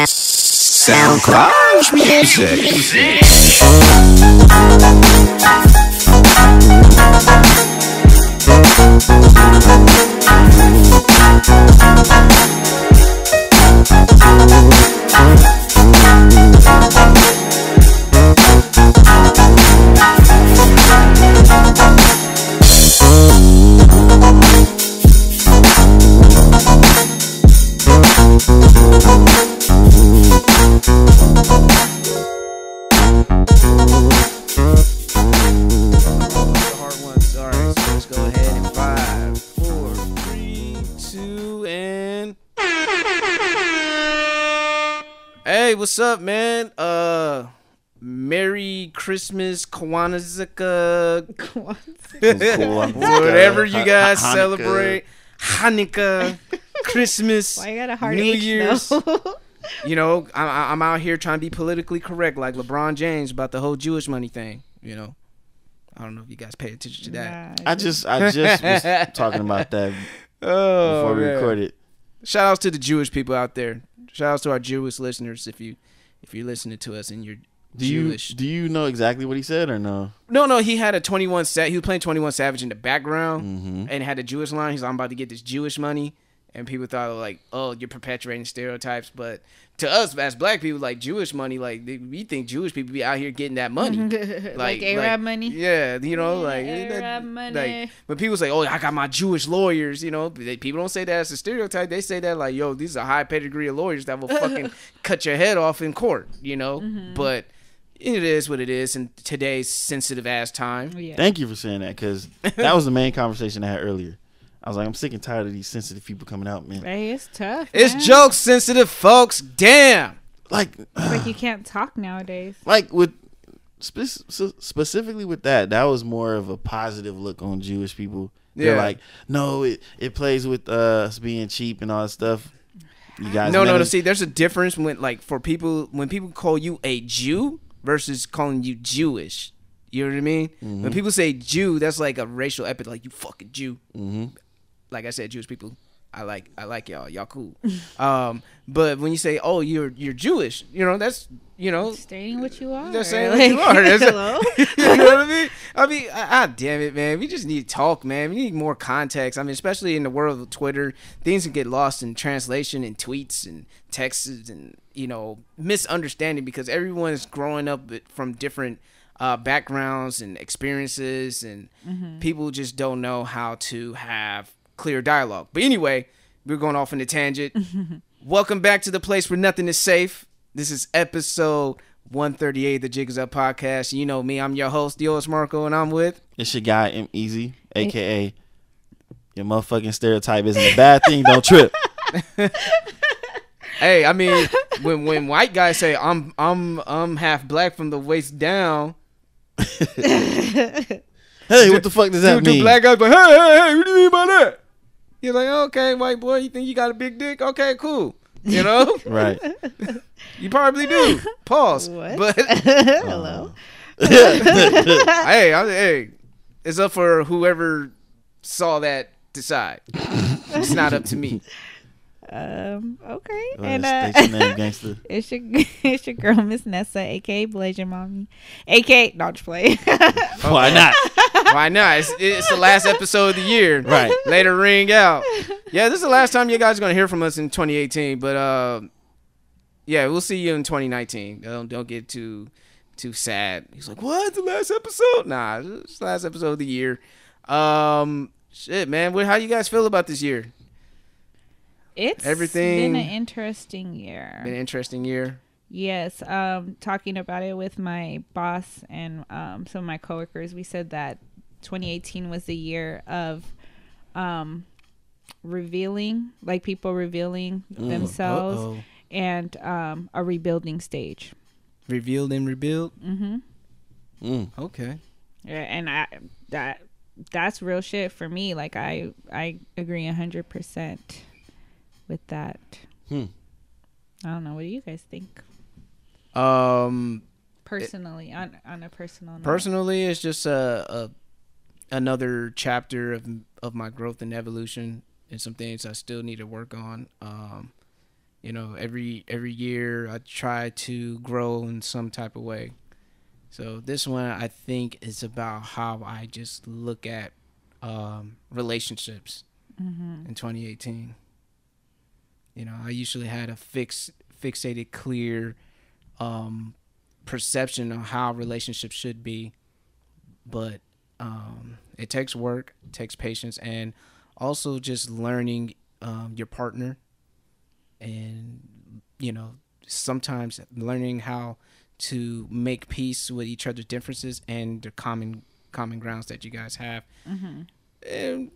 SoundCloud music. What's up, man? Merry Christmas, Kwanzaa, whatever you guys celebrate, Hanukkah, Christmas, Why you got a hard New H, Year's. though? You know, I'm out here trying to be politically correct, like LeBron James about the whole Jewish money thing. You know, I don't know if you guys pay attention to that. I just was talking about that before we recorded. Shout outs to the Jewish people out there. Shout outs to our Jewish listeners if you're listening to us and you're Jewish. Do you know exactly what he said or no? No, he had a 21 he was playing 21 Savage in the background Mm-hmm. and had a Jewish line. He's like, I'm about to get this Jewish money. And people thought like, oh, you're perpetuating stereotypes. But to us as black people, like Jewish money, like we think Jewish people be out here getting that money. like Arab money? Yeah, you know, like Arab money. Like when people say, oh, I got my Jewish lawyers, you know, people don't say that as a stereotype. They say that like, yo, these are high pedigree of lawyers that will fucking cut your head off in court, you know. Mm-hmm. But it is what it is in today's sensitive ass time. Yeah. Thank you for saying that, because that was the main conversation I had earlier. I was like, I'm sick and tired of these sensitive people coming out, man. Hey, it's tough. It's man. joke sensitive, folks. Damn. Like, It's like you can't talk nowadays. like with specifically with that was more of a positive look on Jewish people. They're like, no, it plays with us being cheap and all that stuff. You guys, no. See, there's a difference when when people call you a Jew versus calling you Jewish. You know what I mean? Mm-hmm. When people say Jew, that's like a racial epithet, like you fucking Jew. Mm-hmm. Like I said, Jewish people, I like y'all cool. But when you say, oh, you're Jewish, you know, that's, you know, Stating what you are. that's saying what you are. Hello? You know what I mean? Damn it, man. We just need to talk, man. We need more context. I mean, especially in the world of Twitter, things can get lost in translation and tweets and texts and, you know, misunderstanding because everyone's growing up from different backgrounds and experiences, and people just don't know how to have clear dialogue. But anyway, we're going off on a tangent. Welcome back to the place where nothing is safe. This is episode 138 of the Jig Is Up podcast. You know me, I'm your host, Dios Marco, and I'm with... It's your guy, M Easy, a.k.a. your motherfucking stereotype isn't a bad thing. Don't trip. Hey, I mean, when white guys say, I'm half black from the waist down... Hey, what the fuck does that mean? The black guys like, hey, what do you mean by that? You're like, okay, white boy, you think you got a big dick? Okay, cool. You know? Right. You probably do. Pause. What? But Hello? hey, it's up for whoever saw that decide. It's not up to me. Okay. Well, And state your name, gangster. it's your girl, Miss Nessa, aka Blazer Mommy, aka not to play. Why not? Why not? It's the last episode of the year. Right. Later ring out. Yeah, this is the last time you guys are going to hear from us in 2018. But, yeah, we'll see you in 2019. Don't get too sad. He's like, what? It's the last episode? Nah, it's the last episode of the year. Shit, man. How you guys feel about this year? It's Everything- been an interesting year. Been an interesting year. Yes, talking about it with my boss and some of my coworkers, we said that 2018 was the year of revealing, like people revealing themselves, Uh-oh. and a rebuilding stage. Revealed and rebuilt? Mm. Okay. Yeah, and that's real shit for me. Like I agree 100% with that. I don't know. What do you guys think? Personally, on a personal note. Personally, it's just another chapter of my growth and evolution, and some things I still need to work on. every year I try to grow in some type of way. So this one I think is about how I just look at relationships in 2018. I usually had a fixated, clear perception of how relationships should be, but it takes work, it takes patience, and also just learning your partner, and sometimes learning how to make peace with each other's differences and the common grounds that you guys have. And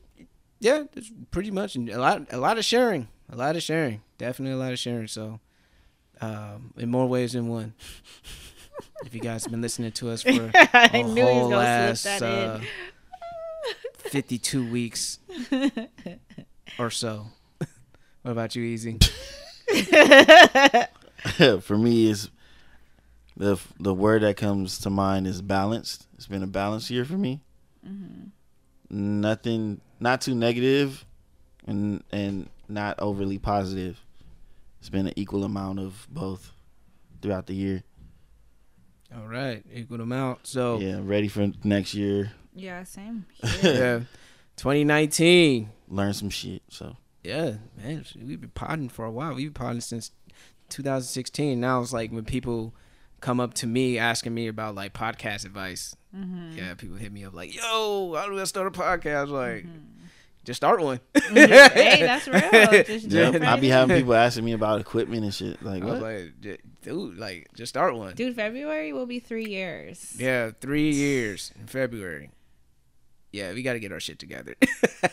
yeah, it's pretty much a lot of sharing, definitely a lot of sharing. So in more ways than one. If you guys have been listening to us for a whole last 52 weeks or so. What about you, Easy? For me, is the word that comes to mind is balanced. It's been a balanced year for me. Nothing, not too negative, and not overly positive. It's been an equal amount of both throughout the year. All right, equal amount. So yeah, ready for next year. Yeah, same. Yeah, 2019. Learn some shit. So yeah, man, we've been podding for a while. We've been podding since 2016. Now it's like when people come up to me asking me about like podcast advice. Yeah, people hit me up like, "Yo, how do I start a podcast?" Like, just start one. Hey, that's real. Just yep. I be having people asking me about equipment and shit. Like, I what? was like, dude, like, just start one. Dude, February will be 3 years. Yeah, 3 years in February. Yeah, we got to get our shit together.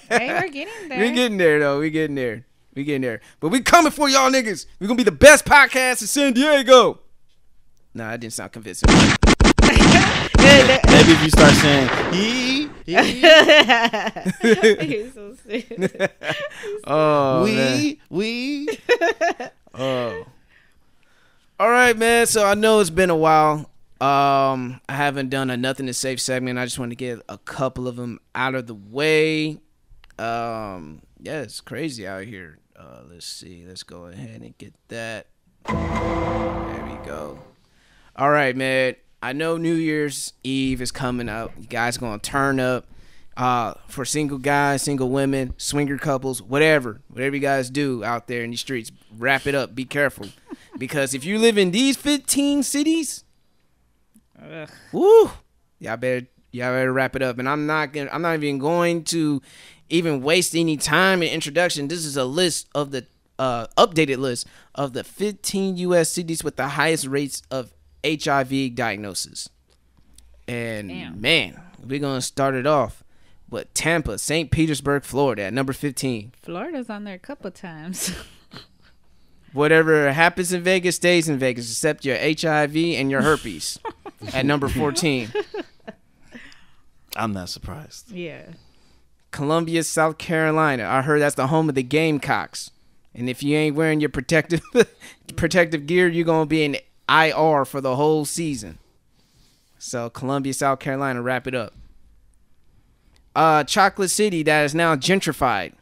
Hey, we're getting there. We getting there, though. We getting there. But we coming for y'all niggas. We going to be the best podcast in San Diego. Nah, that didn't sound convincing. Maybe if you start saying, You're so stupid. Oh, we. Oh. All right, man. So I know it's been a while. I haven't done a Nothing to Safe segment. I just want to get a couple of them out of the way. Yeah, it's crazy out here. Let's see. Let's go ahead and get that. There we go. All right, man. I know New Year's Eve is coming up. You guys going to turn up. For single guys, single women, swinger couples, whatever you guys do out there in the streets, wrap it up. Be careful. Because if you live in these 15 cities, woo, y'all better wrap it up. And I'm not even going to even waste any time in introduction. This is a list of the updated list of the 15 U.S. cities with the highest rates of HIV diagnosis. And damn, man, we're gonna start it off with Tampa, St. Petersburg, Florida at number 15. Florida's on there a couple times. Whatever happens in Vegas stays in Vegas, except your HIV and your herpes at number 14. I'm not surprised. Yeah. Columbia, South Carolina. I heard that's the home of the Gamecocks. And if you ain't wearing your protective gear, you're going to be in IR for the whole season. So Columbia, South Carolina, wrap it up. Chocolate City, that is now gentrified.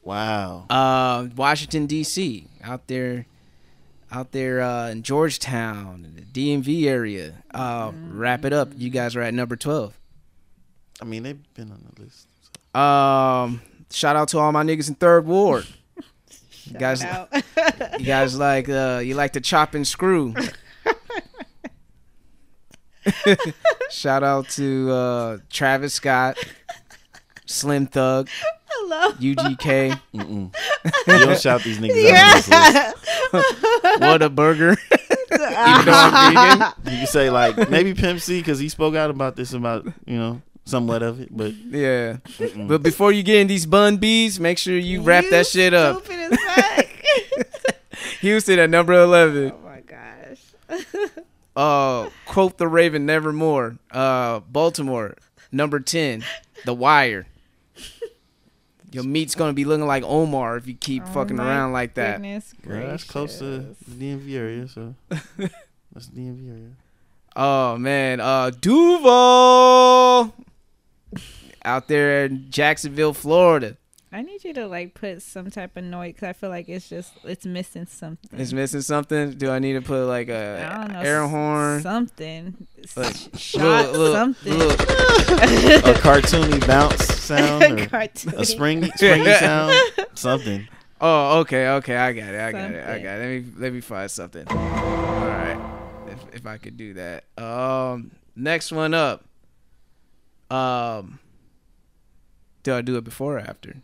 Wow. Washington, D.C., out there in Georgetown, the DMV area. Wrap it up. You guys are at number 12. I mean, they've been on the list. So. Shout out to all my niggas in Third Ward. You guys like you like to chop and screw. Shout out to Travis Scott, Slim Thug, hello, UGK. You don't shout these niggas out. What a burger. Even though I'm vegan. You can say like maybe Pimp C because he spoke out about this somewhat of it, but yeah. But before you get in these bun bees, make sure you wrap that shit up. Stupid as fuck. Houston at number 11. Oh my gosh. Quote the Raven, nevermore. Baltimore, number 10. The Wire. Your meat's gonna be looking like Omar if you keep fucking around like that. Well, that's close to the DMV area, so that's the DMV area. Oh man, Duval out there in Jacksonville, Florida. I need you to like put some type of noise because I feel like it's missing something. It's missing something. Do I need to put like I don't know, air horn? something. Like, Shot something. look. A cartoony bounce sound, or Cartoony. a springy sound, something. Oh, okay. I got it. Let me find something. All right, if I could do that. Next one up. Do I do it before or after?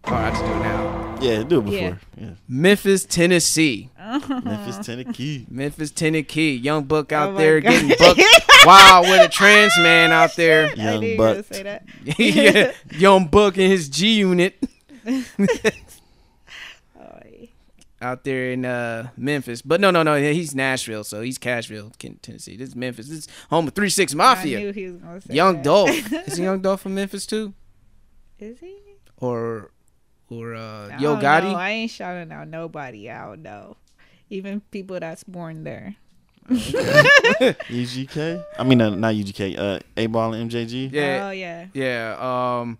Oh, I have to do it now. Yeah, do it before. Yeah. Memphis, Tennessee. Memphis, Tennessee. Memphis, Tennessee. Young Buck out Oh my there God. getting bucked. Wow, with a trans man out there. I Young knew you were gonna Buck. say that. Yeah, Young Buck and his G Unit out there in Memphis. But no, he's Nashville, so he's Cashville, Tennessee. This is Memphis. This is home of 3-6 I Mafia. knew he was gonna say Young that. Dolph. Is Young Dolph from Memphis too? Is he? Or I Yo don't Gotti? know. I ain't shouting out nobody. I don't know. Even people that's born there. UGK? I mean, not UGK. A-Ball and MJG? Yeah. Oh yeah. Yeah.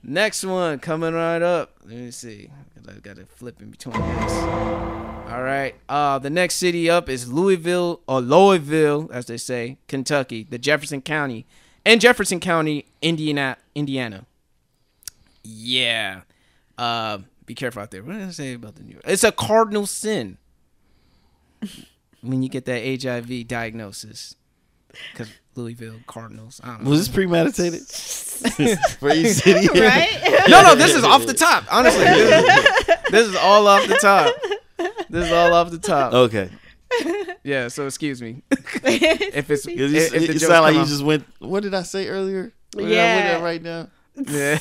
Next one coming right up. Let me see. I gotta flip in between this. All right. The next city up is Louisville, as they say, Kentucky. Jefferson County, Indiana. Yeah. Be careful out there. What did I say about the New York? It's a cardinal sin when you get that HIV diagnosis. Because Louisville Cardinals. I don't know. Was this premeditated? For each city? Right? No, this is off the top. Honestly, this is all off the top. Okay. Yeah, so excuse me. If it's You if the jokes sound like come you out- just went, what did I say earlier? What did I Yeah. put that right now? Yeah.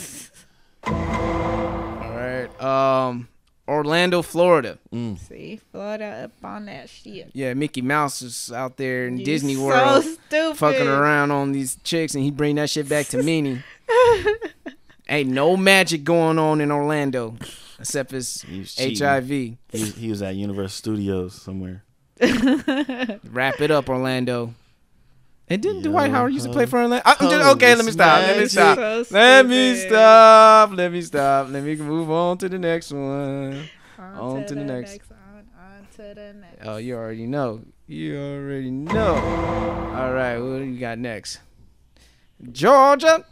All right. Orlando, Florida. See, Florida up on that shit. Yeah, Mickey Mouse is out there in You Disney so World stupid. fucking around on these chicks, and he bring that shit back to Minnie. Ain't no magic going on in Orlando except his He was cheating. HIV. He was at Universal Studios somewhere. Wrap it up, Orlando. And didn't Yo, Dwight Howard used to play for Orlando? oh, Okay, let me it's stop. magic. So Let me stupid. stop. Let me move on to the next one. On to the next. On to the next. Oh, you already know. All right, what do you got next? Georgia.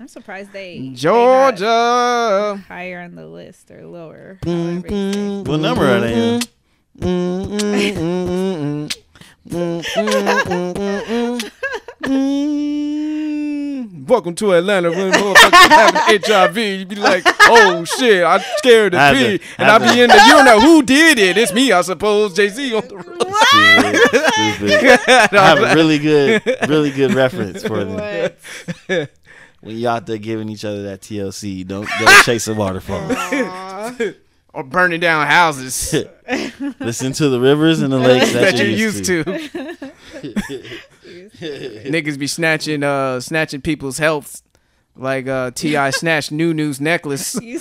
I'm surprised they not Georgia. higher on the list or lower. Mm, however you say. What number are they in? Welcome to Atlanta. When motherfuckers having HIV, you be like, oh shit, I'm scared to pee. And I be in the urinal. Who did it? It's me, I suppose. Jay-Z on the road. Stupid. I have a really good reference for them. What? When you out there giving each other that TLC, don't chase a waterfall. Or burning down houses Listen to the rivers and the lakes that you're used to. Seriously. Niggas be snatching people's health like T.I. snatched Nunu's necklace. You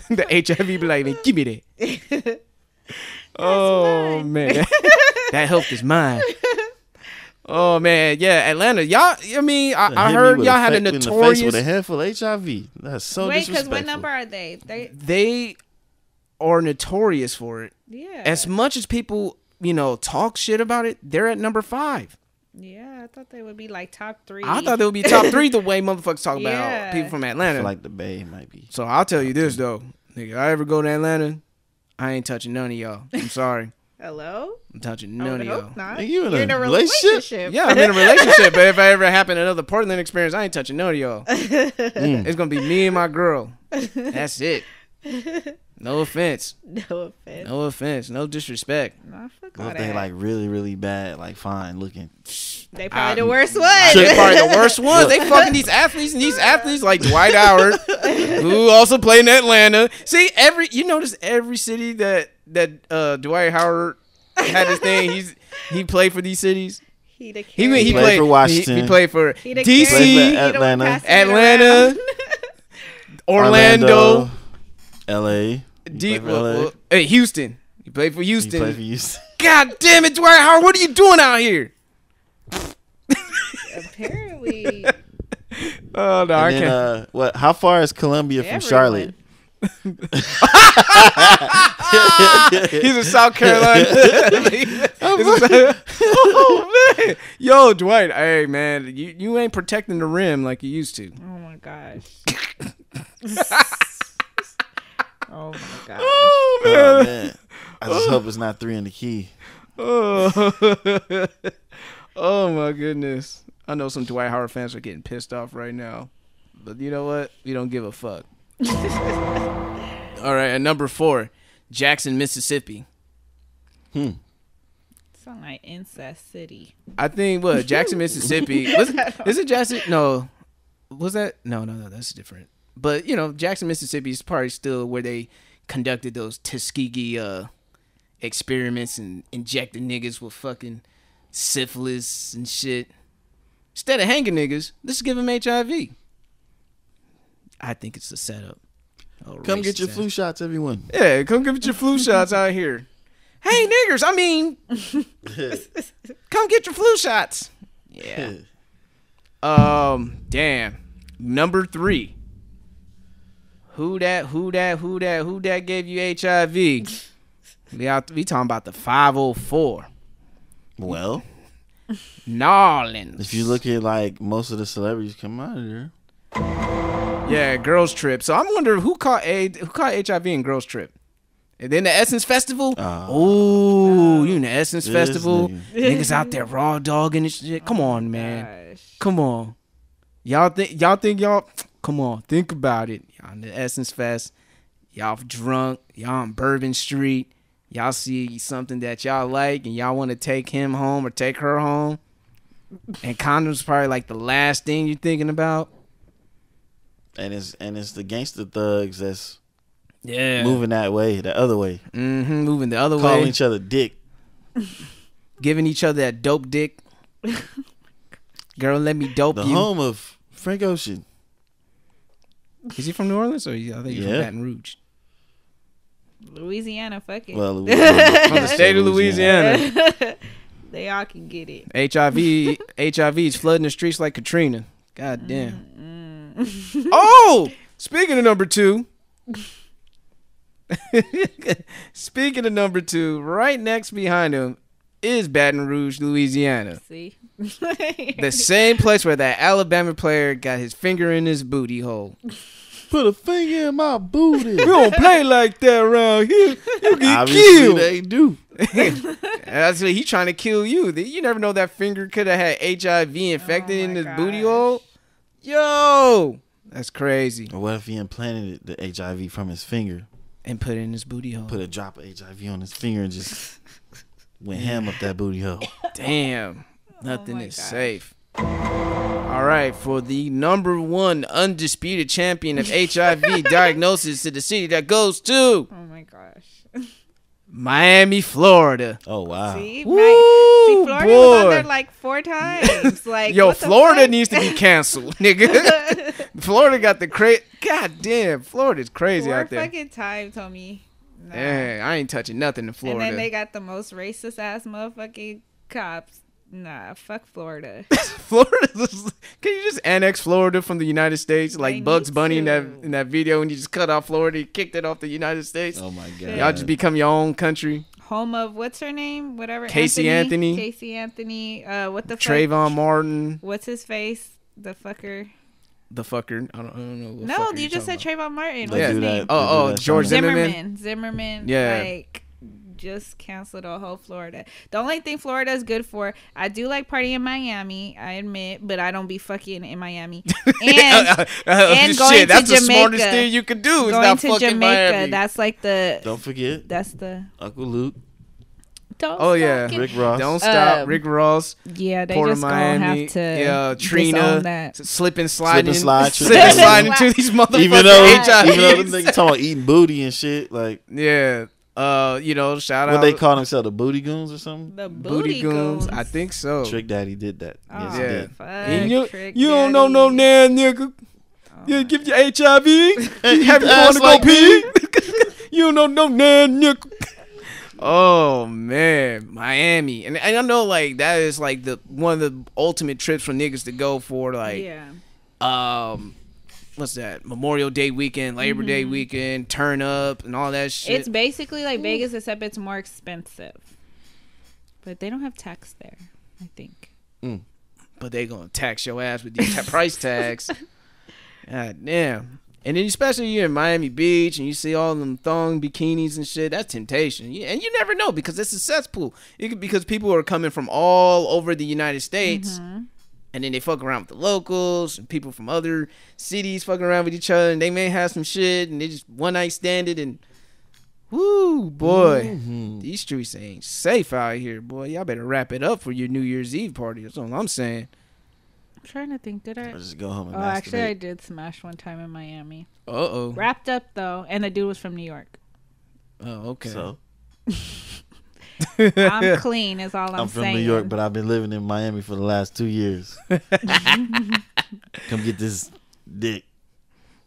The HIV be like, man, give me that. Oh mine. man, that health is mine. Oh man, yeah, Atlanta, y'all. I mean, I heard y'all had a in the face notorious. with a handful of HIV. That's so Wait, because disrespectful. what number are they? They are notorious for it. Yeah. As much as people, talk shit about it, they're at number 5. Yeah, I thought they would be like top 3. I thought they would be top 3 the way motherfuckers talk Yeah. about people from I Atlanta. feel like the Bay might be. So I'll tell you this though, nigga, I ever go to Atlanta, I ain't touching none of y'all. I'm sorry, Hello? I'm touching I none would of y'all. hope not. Are you in You're a in a relationship? Yeah, I'm in a relationship, but if I ever happen another Portland experience, I ain't touching none of y'all. It's gonna be me and my girl. That's it. No offense. No offense. No offense. No disrespect. Nah, fuck all What if they that. like really, really bad, like fine looking? They probably the worst one. They're probably the worst ones. They fucking these athletes, and these athletes like Dwight Howard, who also played in Atlanta. See, you notice every city that Dwight Howard had his thing. He played for these cities. He the He carrier. played for Washington. He played for He the DC, carrier. Played He for the one Atlanta. passing it Atlanta, around. Orlando, LA. Houston. He played for He Houston. played for Houston. God damn it, Dwight Howard, what are you doing out here? Apparently, Oh no, I And can't. then, how far is Columbia from Charlotte? He's in South Carolina. Oh man, yo, Dwight. Hey man, you ain't protecting the rim like you used to. Oh my gosh. Oh my gosh. Oh man. Oh man, I just hope it's not 3 in the key. Oh. Oh my goodness. I know some Dwight Howard fans are getting pissed off right now, but you know what? We don't give a fuck. All right, at number 4, Jackson, Mississippi. Sound like incest city. I think Jackson, Mississippi. Is it Jackson? No, was that? No, that's different. But Jackson, Mississippi is probably still where they conducted those Tuskegee experiments and injected niggas with fucking syphilis and shit. Instead of hanging niggas, let's give them HIV. I think it's the setup. Come get your flu shots, everyone. Yeah, come get your flu shots out here. Hey, niggers, I mean, come get your flu shots. Yeah. Damn. Number 3. Who that gave you HIV? We talking about the 504. Well, Nolans. if you look at like most of the celebrities come out of there. Yeah, Girls Trip. So I'm wondering who caught HIV in Girls Trip. And then the Essence Festival. You in the Essence Festival? Niggas out there raw dogging and shit. Come on, man. Gosh. Come on. Y'all think y'all? Come on, think about it. Y'all in the Essence Fest. Y'all drunk. Y'all on Bourbon Street. Y'all see something that y'all like and y'all want to take him home or take her home. And condoms probably like the last thing you're thinking about. And it's the gangster thugs that's moving that way, the other way. Mm-hmm, moving the other way. Calling each other dick. Giving each other that dope dick. Girl, let me dope The you. home of Frank Ocean. Is he from New Orleans or I think he's from Baton Rouge? Louisiana, fuck it. Well, Louisiana. From the state of Louisiana. They all can get it. HIV is flooding the streets like Katrina. God damn. Oh, speaking of number 2. Speaking of number 2, right next behind him is Baton Rouge, Louisiana. See? The same place where that Alabama player got his finger in his booty hole. Put a finger in my booty. We don't play like that around here. You get Obviously killed. they do. That's what he trying to kill you. You never know that finger could have had HIV infected in his booty hole. Yo, that's crazy. Or what if he implanted the HIV from his finger and put it in his booty hole? Put a drop of HIV on his finger and just went ham up that booty hole. Damn, nothing is safe. All right, for the number 1 undisputed champion of HIV diagnosis to the city that goes to. Oh my gosh. Miami, Florida. Oh wow. See, Woo, Florida boy. was on there like 4 times. Like, yo, what the Florida fuck? needs to be canceled, nigga. Florida got the crazy. God damn, Florida's crazy 4 out there. fucking times, homie. Nah. Yeah, I ain't touching nothing in Florida. And then they got the most racist ass motherfucking cops. Nah, fuck Florida. Florida. Can you just annex Florida from the United States like They Bugs need Bunny in to. that video when you just cut off Florida, you kicked it off the United States? Oh my god. Y'all just become your own country. Home of what's her name? Whatever. Casey Anthony. Casey Anthony. What the fuck? Trayvon Martin. What's his face? The fucker. The fucker. I don't know. What No, fucker you you're just said talking Trayvon Martin. They What's do his that. name? They do Oh, that George sometimes. Zimmerman. Yeah. Like, just canceled the whole Florida. The only thing Florida is good for, I do like partying in Miami, I admit, but I don't be fucking in Miami. And and going shit, that's to the smartest Jamaica. thing you could do is Going not to fucking Jamaica, Miami. that's like the. Don't forget That's the. Uncle Luke, Don't Oh, stop yeah. getting- Rick Ross. Don't stop. Um, Rick Ross. Yeah, they Port of just gonna Miami. have to. Yeah, disown Trina. that. Slip and sliding. slide, Slip and Trina. sliding to these motherfuckers. even though them HIVs. niggas talking about eating booty and shit, like Yeah. Shout what out. they call themselves, the booty goons or something. The Booty goons. I think so. Trick Daddy did that. Oh, Yes, he Yeah. did. fuck, And you Trick don't know Daddy. no nan nigga. You give you HIV. And Have you eat want ass to go like pee? You don't know no nan nigga. Oh man, Miami, and I know like that is like the one of the ultimate trips for niggas to go for. Like, Yeah. What's that? Memorial Day weekend, Labor Day weekend, turn up and all that shit. It's basically like Vegas, except it's more expensive. But they don't have tax there, I think. But they gonna tax your ass with these price tags. God damn. And then especially you're in Miami Beach and you see all them thong bikinis and shit, that's temptation. And you never know because it's a cesspool. Because people are coming from all over the United States. And then they fuck around with the locals and people from other cities fucking around with each other. And they may have some shit and they just one night stand it and whoo, boy. These streets ain't safe out here, boy. Y'all better wrap it up for your New Year's Eve party. That's all I'm saying. I'm trying to think. Did I? Or just go home and Actually, I masturbate. did smash one time in Miami. Uh-oh. Wrapped up, though. And the dude was from New York. Oh, okay. So I'm clean is all I'm from saying. New York, but I've been living in Miami for the last 2 years. Come get this dick.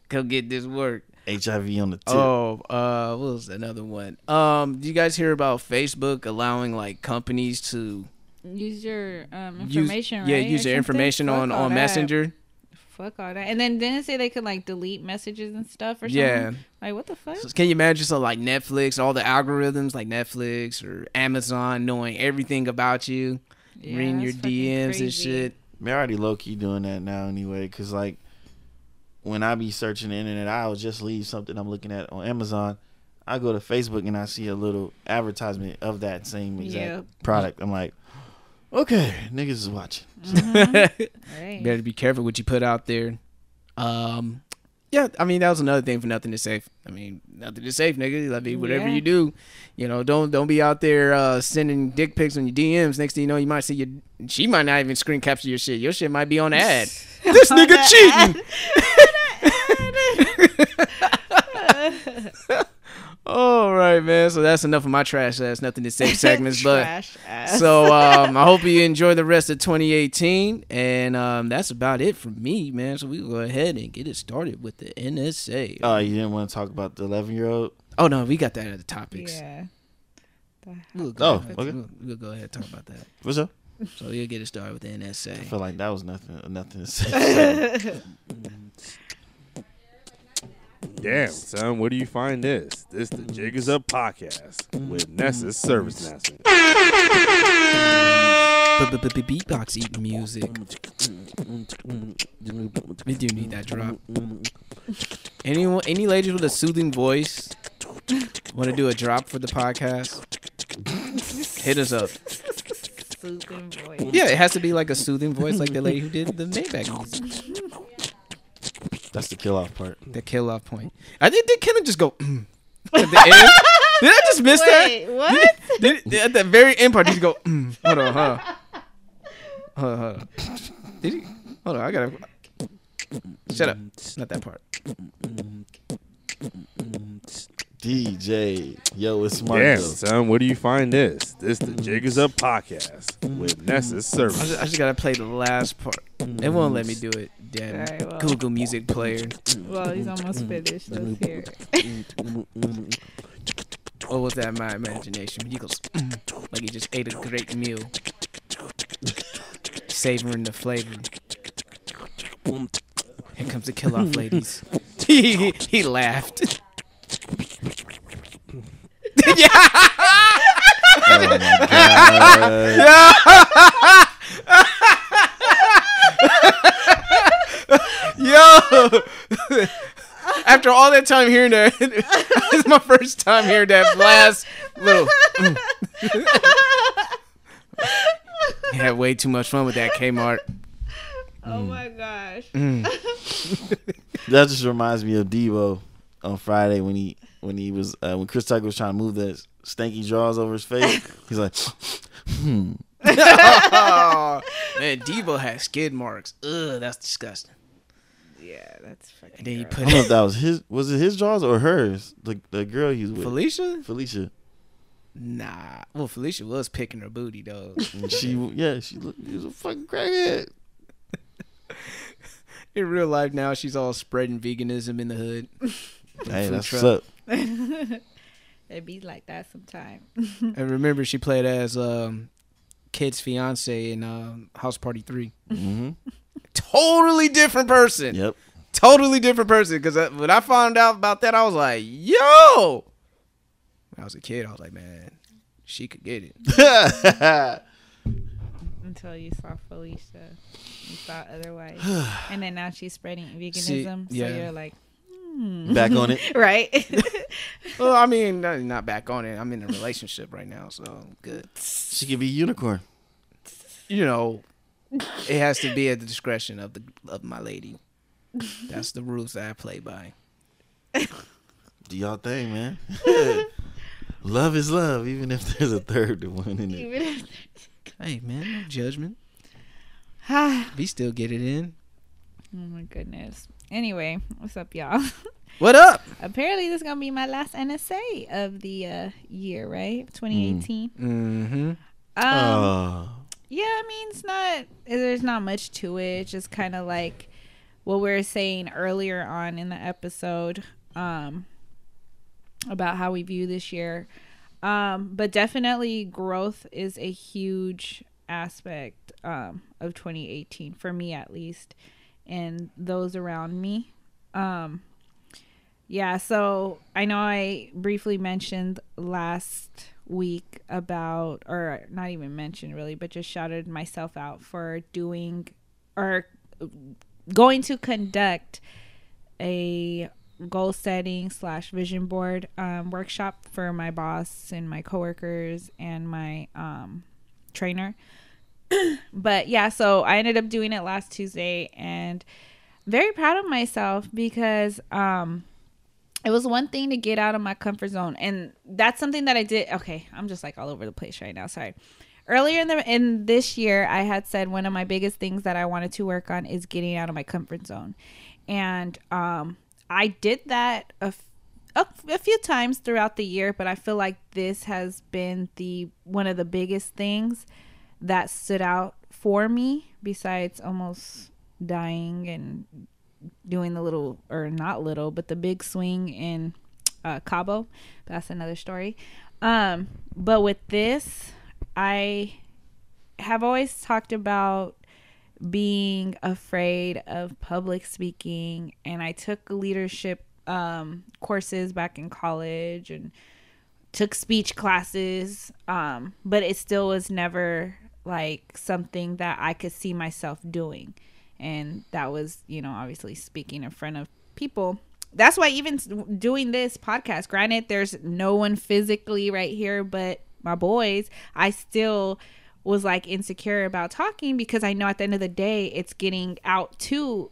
Come get this work. HIV on the tip. Oh, what was another one? Do you guys hear about Facebook allowing like companies to Use your information, use, right? use your Or something? information Fuck on all that. Messenger? Fuck all that. And then didn't it say they could like delete messages and stuff or something? Yeah. Like what the fuck? So can you imagine something like Netflix, all the algorithms like Netflix or Amazon knowing everything about you, Yeah, reading your that's fucking DMs and crazy. shit? They're already low-key doing that now anyway, because like when I be searching the internet, I'll just leave something I'm looking at on Amazon. I go to Facebook and I see a little advertisement of that same exact Yep. product. I'm like, okay, niggas is watching. Right. Better be careful what you put out there. Yeah, I mean that was another thing for nothing is safe. I mean, nothing is safe, nigga. I mean, whatever Yeah. you do, you know, don't be out there sending dick pics on your DMs. Next thing you know, you might see she might not even screen capture your shit. Your shit might be on the ad. This nigga cheating. All right, man. So that's enough of my trash ass, nothing to say segments. But Trash ass. so I hope you enjoy the rest of 2018, and that's about it for me, man. So we will go ahead and get it started with the NSA. Oh, you didn't want to talk about the 11-year-old? Oh no, we got that at the topics. Yeah. We'll Oh, ahead. okay. We'll go ahead and talk about that. What's up? So we'll get it started with the I NSA. feel like that was nothing to say. Damn, son, where do you find this? This the Jig is Up podcast with Nessa's Service Master. Beatbox eating music. We do need that drop. Any ladies with a soothing voice want to do a drop for the podcast? Hit us up. Soothing voice. Yeah, it has to be like a soothing voice, like the lady who did the Maybach music. That's the kill-off part. The kill off point. I think did Kendrick just go at the end? Did I just miss Wait, that? what? Did at the very end part, did he go? Hold on, hold on. Did he? Hold on, I gotta. Shut up. Not that part. DJ, yo, it's Damn, Marco. son, where do you find this? This the Jig is Up podcast with Nessa's Service. I just gotta play the last part. It won't let me do it. Damn. Alright, well. Google Music Player. Well, he's almost finished. Let's hear it. What was that in my imagination? He goes like he just ate a great meal, savoring the flavor. Here comes the kill off, ladies. He laughed. Oh my God. Yo! After all that time hearing that, it's my first time hearing that last little. Had way too much fun with that Kmart. Oh my gosh. That just reminds me of Devo on Friday when Chris Tucker was trying to move the stanky drawers over his face. He's like, Oh, man, Devo had skid marks. Ugh, that's disgusting. Yeah, that's fucking. And then he gross. I put don't know if that was his. Was it his drawers or hers? The girl he was with, Felicia. Felicia. Nah, well, Felicia was picking her booty though. And she was a fucking crackhead. In real life now, she's all spreading veganism in the hood. Hey, Food that's truck. what's up. It be like that sometimes. And remember, she played as Kid's fiance in House Party 3. Mm-hmm. totally different person. Yep. Totally different person. Because when I found out about that, I was like, yo. When I was a kid, I was like, man, she could get it. Until you saw Felicia, you thought otherwise, and then now she's spreading veganism. Yeah. So you're like, Back on it. right? Well, I mean, not back on it. I'm in a relationship right now, so I'm good. She could be a unicorn. You know, it has to be at the discretion of my lady. That's the rules that I play by. Do y'all think, man? Love is love, even if there's a third one in it. Hey, man, no judgment. Oh We still get it in. my goodness. Anyway, what's up, y'all? What up? Apparently, this is gonna be my last NSA of the year, right? 2018. Mm-hmm. Yeah, I mean, there's not much to it. It's just kind of like what we were saying earlier on in the episode about how we view this year. But definitely growth is a huge aspect of 2018 for me, at least, and those around me. Yeah, so I know I briefly mentioned last week about, or not even mentioned really, but just shouted myself out for doing or going to conduct a goal setting / vision board workshop for my boss and my coworkers and my trainer. But yeah, so I ended up doing it last Tuesday, and very proud of myself because it was one thing to get out of my comfort zone, and that's something that I did. Okay, I'm just like all over the place right now. Sorry. Earlier in this year, I had said one of my biggest things that I wanted to work on is getting out of my comfort zone, and I did that a few times throughout the year. But I feel like this has been one of the biggest things that stood out for me, besides almost dying and doing the little, or not little, but the big swing in Cabo. That's another story. But with this, I have always talked about being afraid of public speaking, and I took leadership courses back in college and took speech classes, but it still was never like something that I could see myself doing. And that was, obviously speaking in front of people. That's why even doing this podcast, granted, there's no one physically right here but my boys, I still was like insecure about talking, because I know at the end of the day, it's getting out to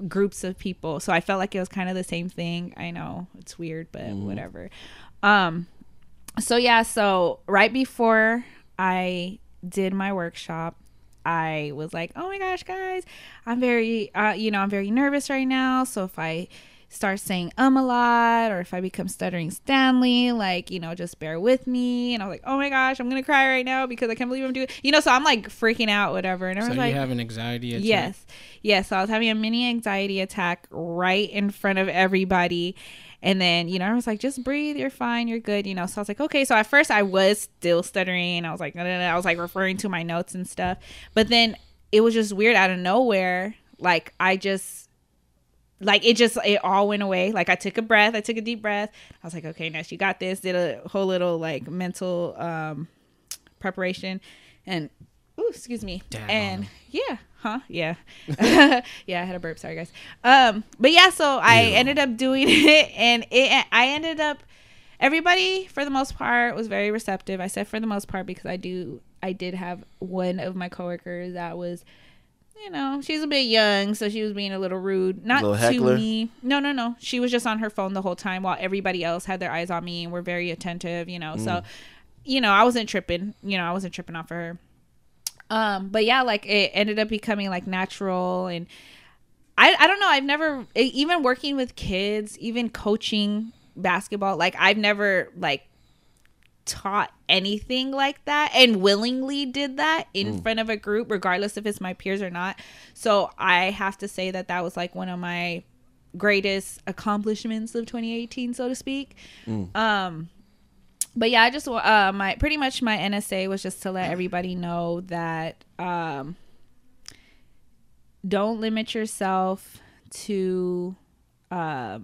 groups of people. So I felt like it was kind of the same thing. I know it's weird, but whatever. So right before I did my workshop, I was like, oh my gosh, guys, I'm very, I'm very nervous right now. So if I start saying a lot, or if I become stuttering Stanley, like, just bear with me. And I was like, oh my gosh, I'm going to cry right now because I can't believe I'm doing, so I'm like freaking out, whatever. And I was So like, you have an anxiety attack? Yes. So I was having a mini anxiety attack right in front of everybody. And then, I was like, just breathe. You're fine. You're good. So I was like, okay. So at first I was still stuttering. I was like, I was like referring to my notes and stuff. But then it was just weird out of nowhere. Like it all went away. Like I took a deep breath. I was like, okay, Ness, you got this. Did a whole little like mental preparation, and excuse me. And yeah. Yeah. Yeah, I had a burp. Sorry, guys. But yeah, so I ended up doing it, and I ended up, everybody for the most part was very receptive. I said for the most part because I did have one of my coworkers that was, she's a bit young, so she was being a little rude. Not to me. No. She was just on her phone the whole time while everybody else had their eyes on me and were very attentive, So, I wasn't tripping. I wasn't tripping off of her. But yeah, like it ended up becoming like natural, and I don't know. I've never, even working with kids, even coaching basketball, like I've never like taught anything like that, and willingly did that in front of a group, regardless if it's my peers or not. So I have to say that was like one of my greatest accomplishments of 2018, so to speak. But yeah, I just my NSA was just to let everybody know that don't limit yourself to not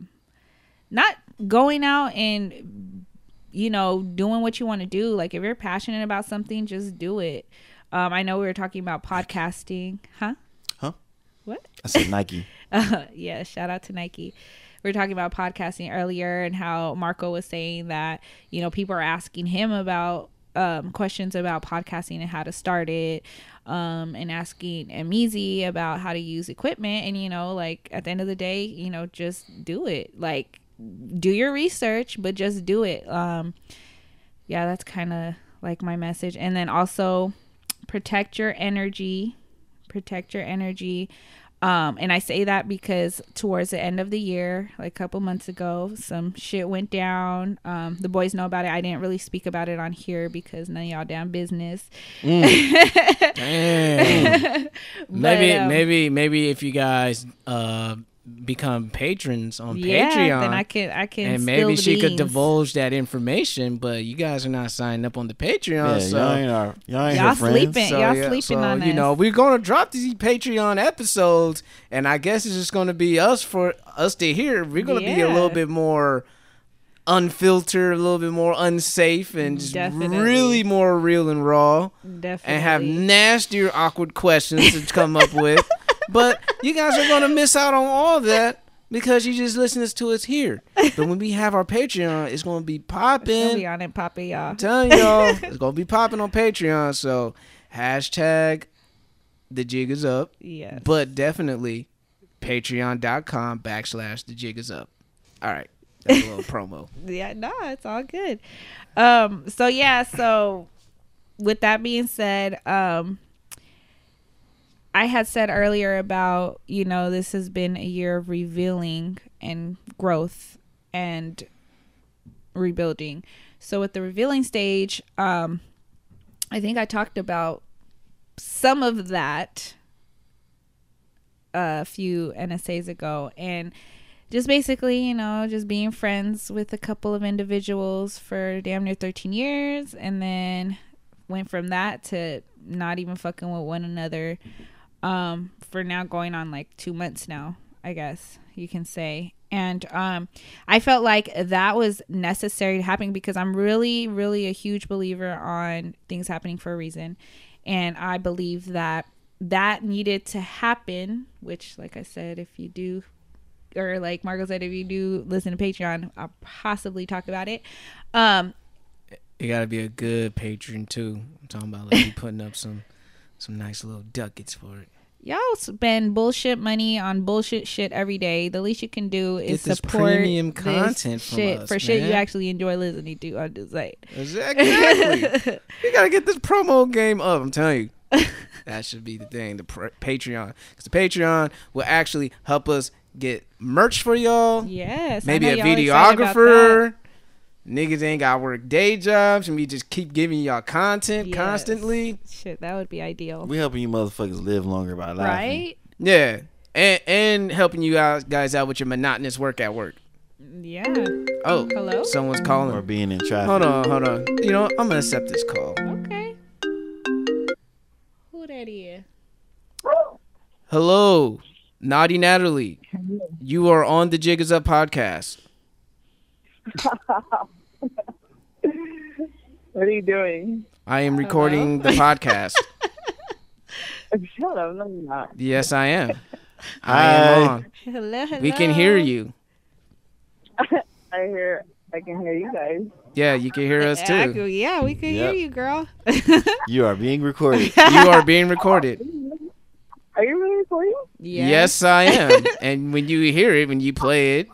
going out and, you know, doing what you want to do. Like, if you're passionate about something, just do it. I know we were talking about podcasting. Huh? What? I said Nike. Yeah, shout out to Nike. We were talking about podcasting earlier and how Marco was saying that, you know, people are asking him about questions about podcasting and how to start it, and asking Amizi about how to use equipment. And, you know, like, at the end of the day, you know, just do it. Like, do your research, but just do it. Yeah, that's kind of like my message. And then also protect your energy. And I say that because towards the end of the year, like a couple months ago, some shit went down. The boys know about it. I didn't really speak about it on here because none of y'all damn business. Damn. But, maybe if you guys become patrons on yeah, Patreon, then I can and spill maybe the she could beans. divulge that information. But you guys are not signing up on the Patreon, Yeah, so y'all ain't Y'all her friends. sleeping. Y'all sleeping on you us. know, we're gonna drop these Patreon episodes, and I guess it's just gonna be for us to hear. We're gonna be a Yeah. little bit more unfiltered, a little bit more unsafe, and just Definitely. really more real and raw, Definitely. and have nastier, awkward questions to come up with. But you guys are gonna miss out on all that because you just listen to us here. But when we have our Patreon, it's gonna be It's gonna popping. be on it, Papa, y'all. I'm telling y'all, it's gonna be popping on Patreon. So hashtag the jig is up, Yes. but definitely patreon.com/the jig is up. All right, that's a little promo. Yeah, no, it's all good. So with that being said, I had said earlier about, you know, this has been a year of revealing and growth and rebuilding. So with the revealing stage, I think I talked about some of that a few NSAs ago, and just basically, you know, just being friends with a couple of individuals for damn near 13 years, and then went from that to not even fucking with one another for now going on like 2 months now, I guess you can say. And I felt like that was necessary to happen because I'm really, really a huge believer on things happening for a reason. And I believe that needed to happen, which, like I said, if you do, or like Margo said, if you do listen to Patreon, I'll possibly talk about it. You gotta be a good patron too. I'm talking about like you putting up some nice little ducats for it. Y'all spend bullshit money on bullshit shit every day. The least you can do is Get this support premium this content from shit us, for shit you man. actually enjoy listening to. I'm just saying. Exactly. You gotta get this promo game up. I'm telling you, that should be the thing. The Patreon, because the Patreon will actually help us get merch for y'all. Yes. I Maybe know a y'all excited about that. videographer. Niggas ain't got work day jobs, and we just keep giving y'all content Yes. constantly. Shit, that would be ideal. We helping you motherfuckers live longer by laughing. Right? Yeah, and helping you guys out with your monotonous work at work. Yeah. Oh, Hello? someone's Or calling. being in traffic. Hold on. You know, I'm gonna accept this call. Okay. Who that is? Hello, Naughty Natalie. You are on the Jig Is Up podcast. What are you doing? I am recording the podcast. Shut up, no, you're not. Yes, I am. I Hi. am on. Hello. We can hear you. I can hear you guys. Yeah, you can hear us too. Yeah, we can hear Yep. you, girl. You are being recorded. You are being recorded. Are you really recording? Yes, I am. And when you hear it, when you play it,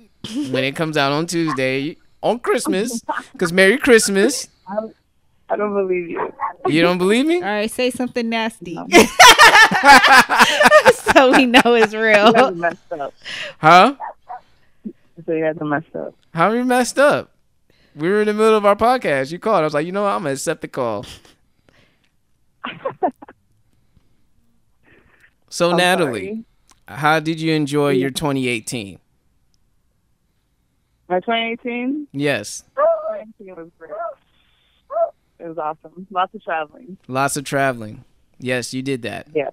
when it comes out on Tuesday, on Christmas, because Merry Christmas. I don't believe you. You don't believe me? All right, say something nasty. So we know it's You guys are real. messed up. Huh? So you guys are messed up. How we messed up? We were in the middle of our podcast. You called. I was like, you know what? I'm going to accept the call. So, I'm Natalie, sorry. how did you enjoy your 2018? My 2018? Yes. 2018 was great. It was awesome. Lots of traveling. Lots of traveling. Yes, you did that. Yeah.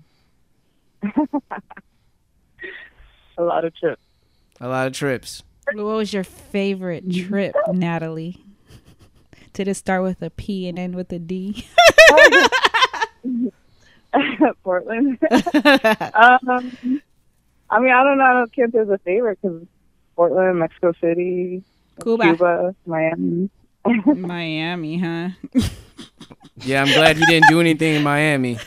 A lot of trips. A lot of trips. What was your favorite trip, Natalie? Did it start with a P and end with a D? Portland. I mean, I don't know. I don't care if there's a favorite because Portland, Mexico City, Cuba, Miami. Miami, huh? Yeah, I'm glad you didn't do anything in Miami.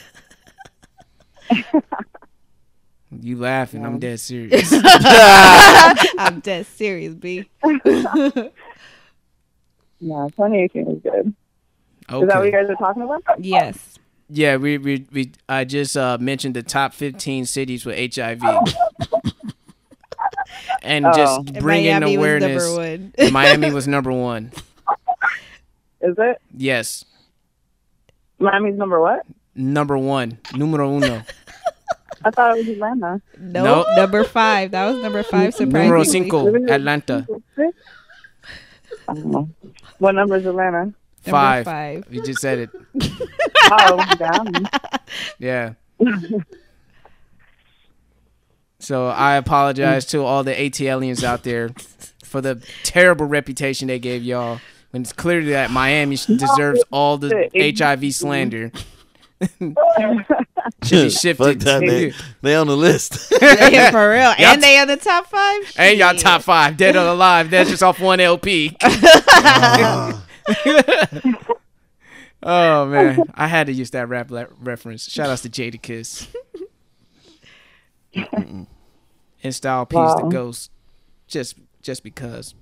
You laughing? I'm dead serious. I'm dead serious, B. Yeah, 2018 is good. Okay. Is that what you guys are talking about? Yes. Yeah, we I just mentioned the top 15 cities with HIV, and just And bringing Miami awareness. was number one. Miami was number one. Is it? Yes, Miami's number what? number one, numero uno. I thought it was Atlanta. Nope. Number 5. That was number 5. Numero Surprisingly. cinco, Atlanta. What number is Atlanta? Number 5. 5. You just said it. Oh, damn. Yeah. So I apologize to all the ATLians out there for the terrible reputation they gave y'all. When it's clear that Miami deserves all the HIV slander. Should be shifted. Fuck that, they on the list. Yeah, for real. Y'all And they are the top 5? Ain't y'all Shit. top 5, dead or alive. That's just off one LP. Oh man, I had to use that rap reference. Shout outs to Jadakiss. And Style Peace the Ghost, just because.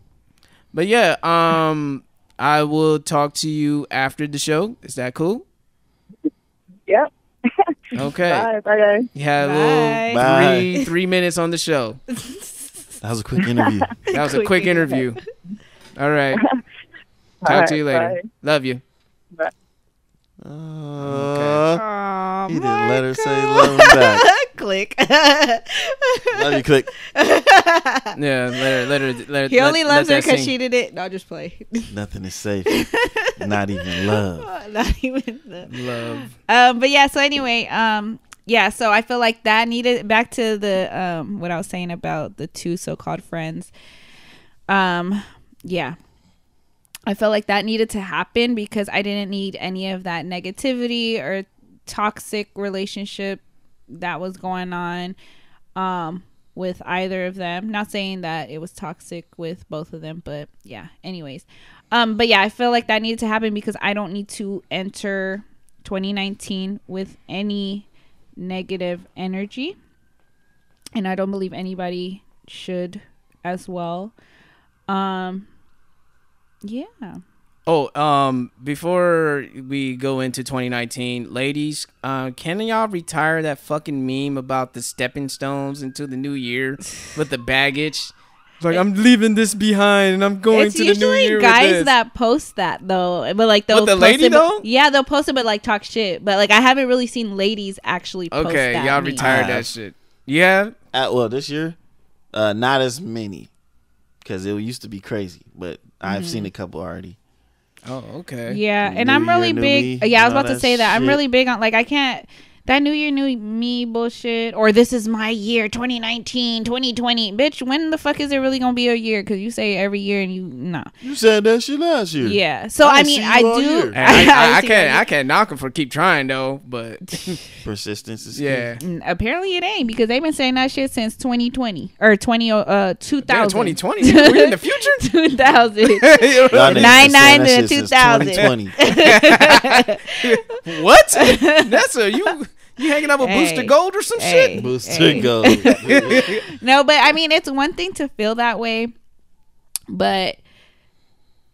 But yeah, I will talk to you after the show. Is that cool? Yep. Okay. Bye. Bye, guys. You had a Bye. little 3 minutes on the show. That was a quick interview. That was a quick interview. All right. Talk All to you right, later. bye. Love you. Oh, He didn't let her say love him back. Click. Love you, click. Yeah, let her. He only loves her that because sing. she did it. No, just play. Nothing is safe. Not even love. Not even the. Love. But yeah. So anyway, yeah. So I feel like that needed back to the what I was saying about the 2 so-called friends. Yeah. I felt like that needed to happen because I didn't need any of that negativity or toxic relationship that was going on with either of them. Not saying that it was toxic with both of them, but yeah, anyways. But yeah, I feel like that needed to happen because I don't need to enter 2019 with any negative energy. And I don't believe anybody should as well. Yeah. Oh, before we go into 2019, ladies, can y'all retire that fucking meme about the stepping stones into the new year with the baggage? It's like, I'm leaving this behind and I'm going to the new year It's usually guys with this. that post that though, but like they'll What, the post lady it, but- though? Yeah, they'll post it, but like talk shit. But like I haven't really seen ladies actually post Okay, that. y'all meme. retired that shit. Yeah? Well, this year, not as many, because it used to be crazy. But I've seen a couple already. Oh, okay. Yeah, and New I'm really year, new big. me, Yeah, I was and all about to that say that. I'm shit. really big on like I can't. That new year, new me bullshit, or this is my year, 2019, 2020. Bitch, when the fuck is it really gonna be a year? Because you say every year and you, nah. You said that shit last year. Yeah. So, I mean, see you I all do. year. And I see you all year. can't knock them for keep trying though, but Persistence is key. yeah. Apparently it ain't because they've been saying that shit since 2020 or 2000. Damn, 2020. We in the future? 2000. Y'all niggas been 99 saying that to shit since 2000. 2020. What? That's you hanging up a Booster Gold or some shit? Booster go. No, but I mean, it's one thing to feel that way, but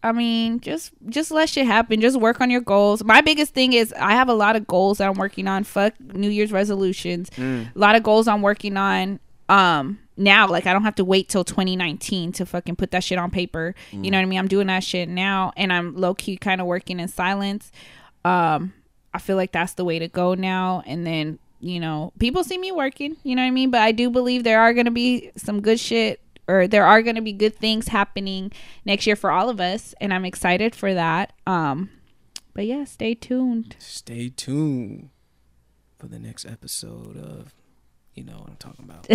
I mean, just let shit happen. Just work on your goals. My biggest thing is I have a lot of goals that I'm working on. Fuck New Year's resolutions. A lot of goals I'm working on. Now, like I don't have to wait till 2019 to fucking put that shit on paper. You know what I mean? I'm doing that shit now, and I'm low key kind of working in silence. I feel like that's the way to go now. And then, you know, people see me working, you know what I mean? But I do believe there are going to be some good shit, or there are going to be good things happening next year for all of us. And I'm excited for that. But yeah, stay tuned. Stay tuned for the next episode of You know what I'm talking about.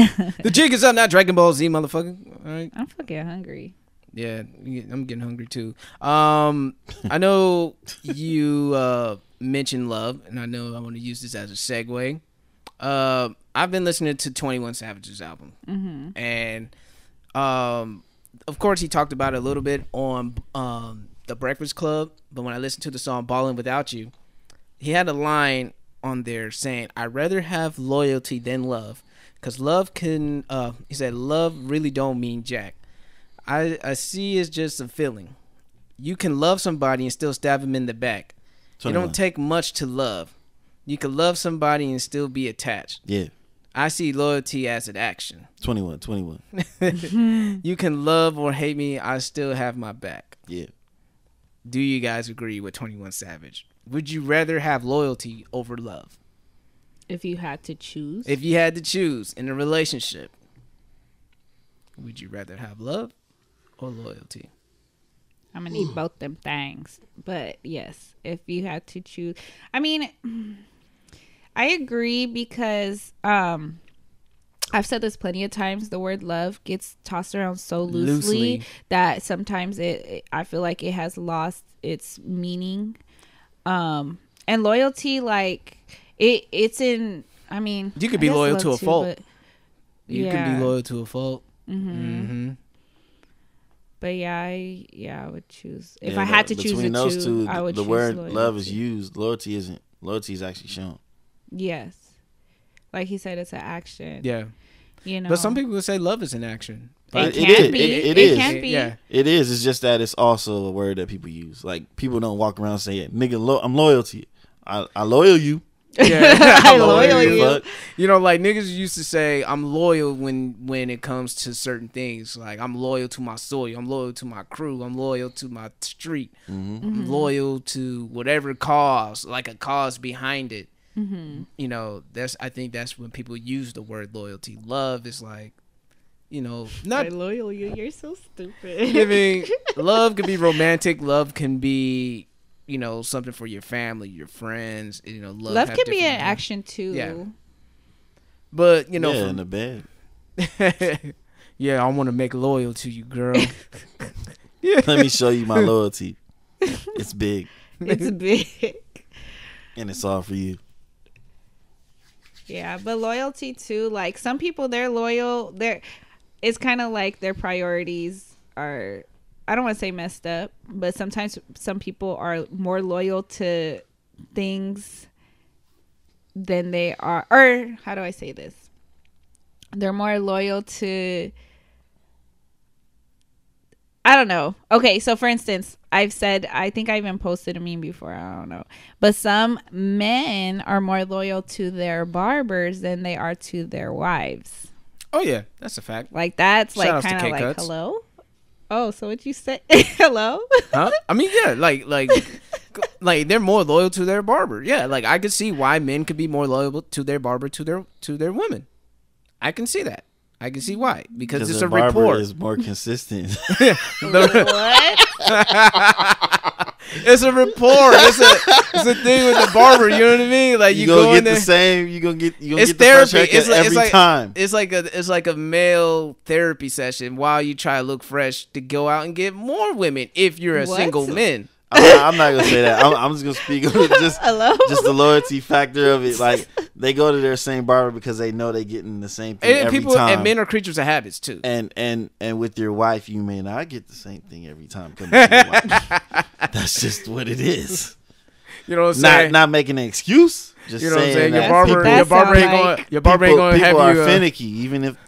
The jig is up, not Dragon Ball Z, motherfucker. All right. I'm fucking hungry. Yeah, I'm getting hungry too. I know you mentioned love, and I know I want to use this as a segue. I've been listening to 21 Savage's album, and of course he talked about it a little bit on The Breakfast Club. But when I listened to the song "Ballin' Without You," he had a line on there saying, "I'd rather have loyalty than love, because love can." He said, "Love really don't mean jack. I see it's just a feeling. You can love somebody and still stab them in the back. 21. It don't take much to love. You can love somebody and still be attached. Yeah. I see loyalty as an action. 21. You can love or hate me. I still have my back." Yeah. Do you guys agree with 21 Savage? Would you rather have loyalty over love? If you had to choose. If you had to choose in a relationship, would you rather have love or loyalty? I'm gonna need both them things, but yes, if you had to choose, I mean, I agree because I've said this plenty of times. The word love gets tossed around so loosely that sometimes I feel like it has lost its meaning. And loyalty, like it's in. I mean, you could be loyal to a fault. You can be loyal to a fault. But I would choose if I had to choose between those two. I would the choose word loyalty. love is used. Loyalty isn't. Loyalty is actually shown. Yes, like he said, it's an action. Yeah, you know. But some people would say love is an action. It can be. It can be. Yeah, it is. It's just that it's also a word that people use. Like people don't walk around saying, "Nigga, I'm loyal to you. I loyal you." Yeah, I loyal you. You know, like niggas used to say, "I'm loyal" when it comes to certain things. Like I'm loyal to my soil. I'm loyal to my crew. I'm loyal to my street. I'm loyal to whatever cause, like a cause behind it. You know, I think that's when people use the word loyalty. Love is like, you know, not I loyal you. You're so stupid. I mean, love can be romantic. Love can be, you know, something for your family, your friends. You know, love can be an action too. Yeah. But you know, in the bed. Yeah, I want to make loyal to you, girl. Let me show you my loyalty. It's big. It's big. And it's all for you. Yeah, but loyalty too. Like some people, they're loyal. It's kind of like their priorities are. I don't want to say messed up, but sometimes some people are more loyal to things than they are. Or how do I say this? They're more loyal to. I don't know. Okay, so for instance, I've said, I think I even posted a meme before, I don't know. But some men are more loyal to their barbers than they are to their wives. Oh, yeah, that's a fact. Like, that's Shout like kind of like, K-Cuts. hello? Oh, so what you say? Hello? Huh? I mean, yeah, like they're more loyal to their barber. Yeah, like I could see why men could be more loyal to their barber to their women. I can see that. I can see why, because it's a barber rapport. is more consistent. What? It's a rapport. It's a thing with the barber. You know what I mean? Like you go in get there, the same. You gonna get it's the therapy. fresh haircut every time. It's like a male therapy session while you try to look fresh to go out and get more women if you're a single man. I'm not gonna say that. I'm just gonna speak of just the loyalty factor of it. Like they go to their same barber because they know they're getting the same thing every time. And men are creatures of habits too. And with your wife, you may not get the same thing every time. Coming to your wife. That's just what it is. You know what I'm saying? Not making an excuse. Just you know what I'm saying saying? that Your barber ain't gonna have people you. are finicky,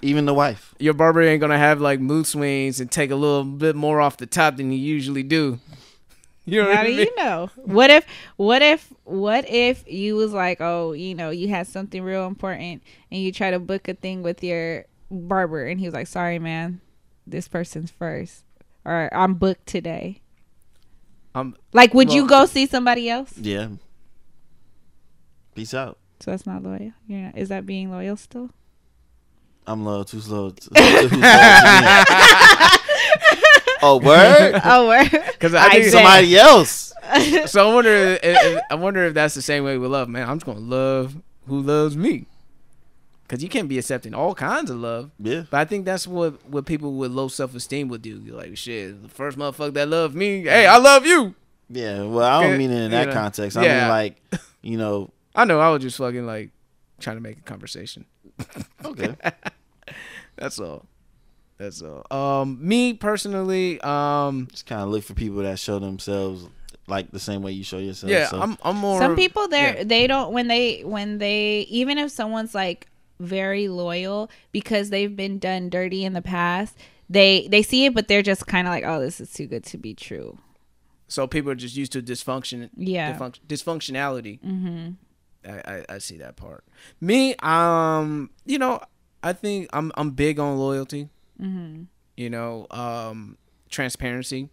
even the wife. Your barber ain't gonna have like mood swings and take a little bit more off the top than you usually do. You know How do you know? What if you was like, oh, you know, you had something real important and you try to book a thing with your barber and he was like, sorry, man, this person's first, or I'm booked today. Like, would you go see somebody else? Yeah. Peace out. So that's not loyal. You're not, is that being loyal still? I'm loyal. Too slow. Oh, word? Oh, word. Because I think somebody else. So I wonder if that's the same way with love, man. I'm just gonna love who loves me. Because you can't be accepting all kinds of love. Yeah. But I think that's what people with low self-esteem would do. You're like, shit, the first motherfucker that loved me, hey, I love you. Yeah, well, I don't mean it in that context. I mean, like, you know. I know, I was just fucking, like, trying to make a conversation. Okay. That's all. Me, personally, just kind of look for people that show themselves like the same way you show yourself. Yeah, so. I'm more. Some people they don't when they even if someone's like very loyal because they've been done dirty in the past, they see it, but they're just kind of like, oh, this is too good to be true. So people are just used to dysfunction. Yeah. Dysfunctionality. Mm-hmm. I see that part. Me, you know, I think I'm big on loyalty. Mm-hmm. You know, transparency.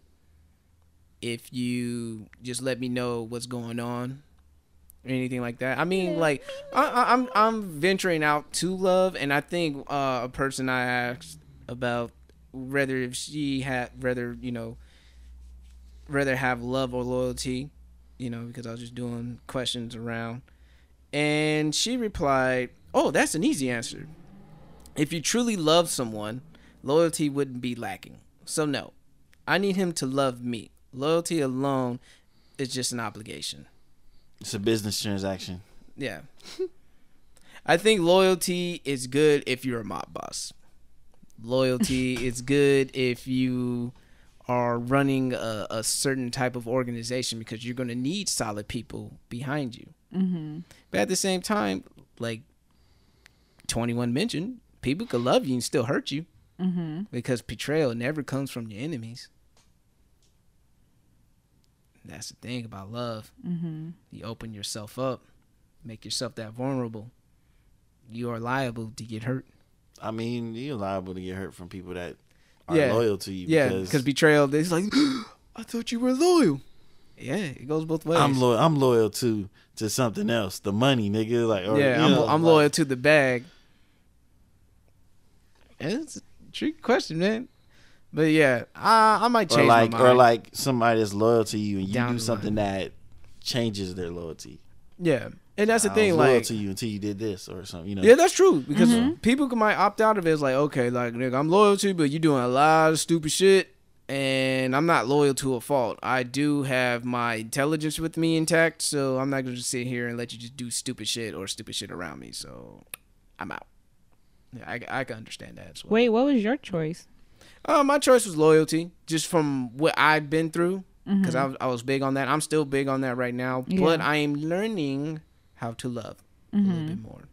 If you just let me know what's going on or anything like that. I mean, like I'm venturing out to love, and I think a person I asked about whether if she had rather have love or loyalty, you know, because I was just doing questions around, and she replied, "Oh, that's an easy answer. If you truly love someone, loyalty wouldn't be lacking. So no, I need him to love me. Loyalty alone is just an obligation." It's a business transaction. Yeah. I think loyalty is good if you're a mob boss. Loyalty is good if you are running a certain type of organization, because you're going to need solid people behind you. Mm-hmm. But at the same time, like 21 mentioned, people could love you and still hurt you. Mm-hmm. Because betrayal never comes from your enemies. That's the thing about love. Mm-hmm. You open yourself up, make yourself that vulnerable. You are liable to get hurt. I mean, you're liable to get hurt from people that are Yeah. loyal to you. Yeah, because betrayal, it's like, I thought you were loyal. Yeah, it goes both ways. I'm loyal to something else, the money, nigga. Like, or, yeah, you know, I'm loyal to the bag. It's a tricky question, man. But yeah, I might change my mind. Or like somebody that's loyal to you and you Down do the something that changes their loyalty. Yeah, and that's the I thing. was loyal Like, to you until you did this or something. You know. yeah, that's true, because Mm-hmm. people might opt out of it. It's like, okay, like, nigga, I'm loyal to you, but you're doing a lot of stupid shit, and I'm not loyal to a fault. I do have my intelligence with me intact, so I'm not gonna just sit here and let you just do stupid shit around me. So I'm out. Yeah, I can understand that as well. Wait, what was your choice? My choice was loyalty, just from what I've been through, because Mm-hmm. I was big on that. I'm still big on that right now, but I am learning how to love a little bit more.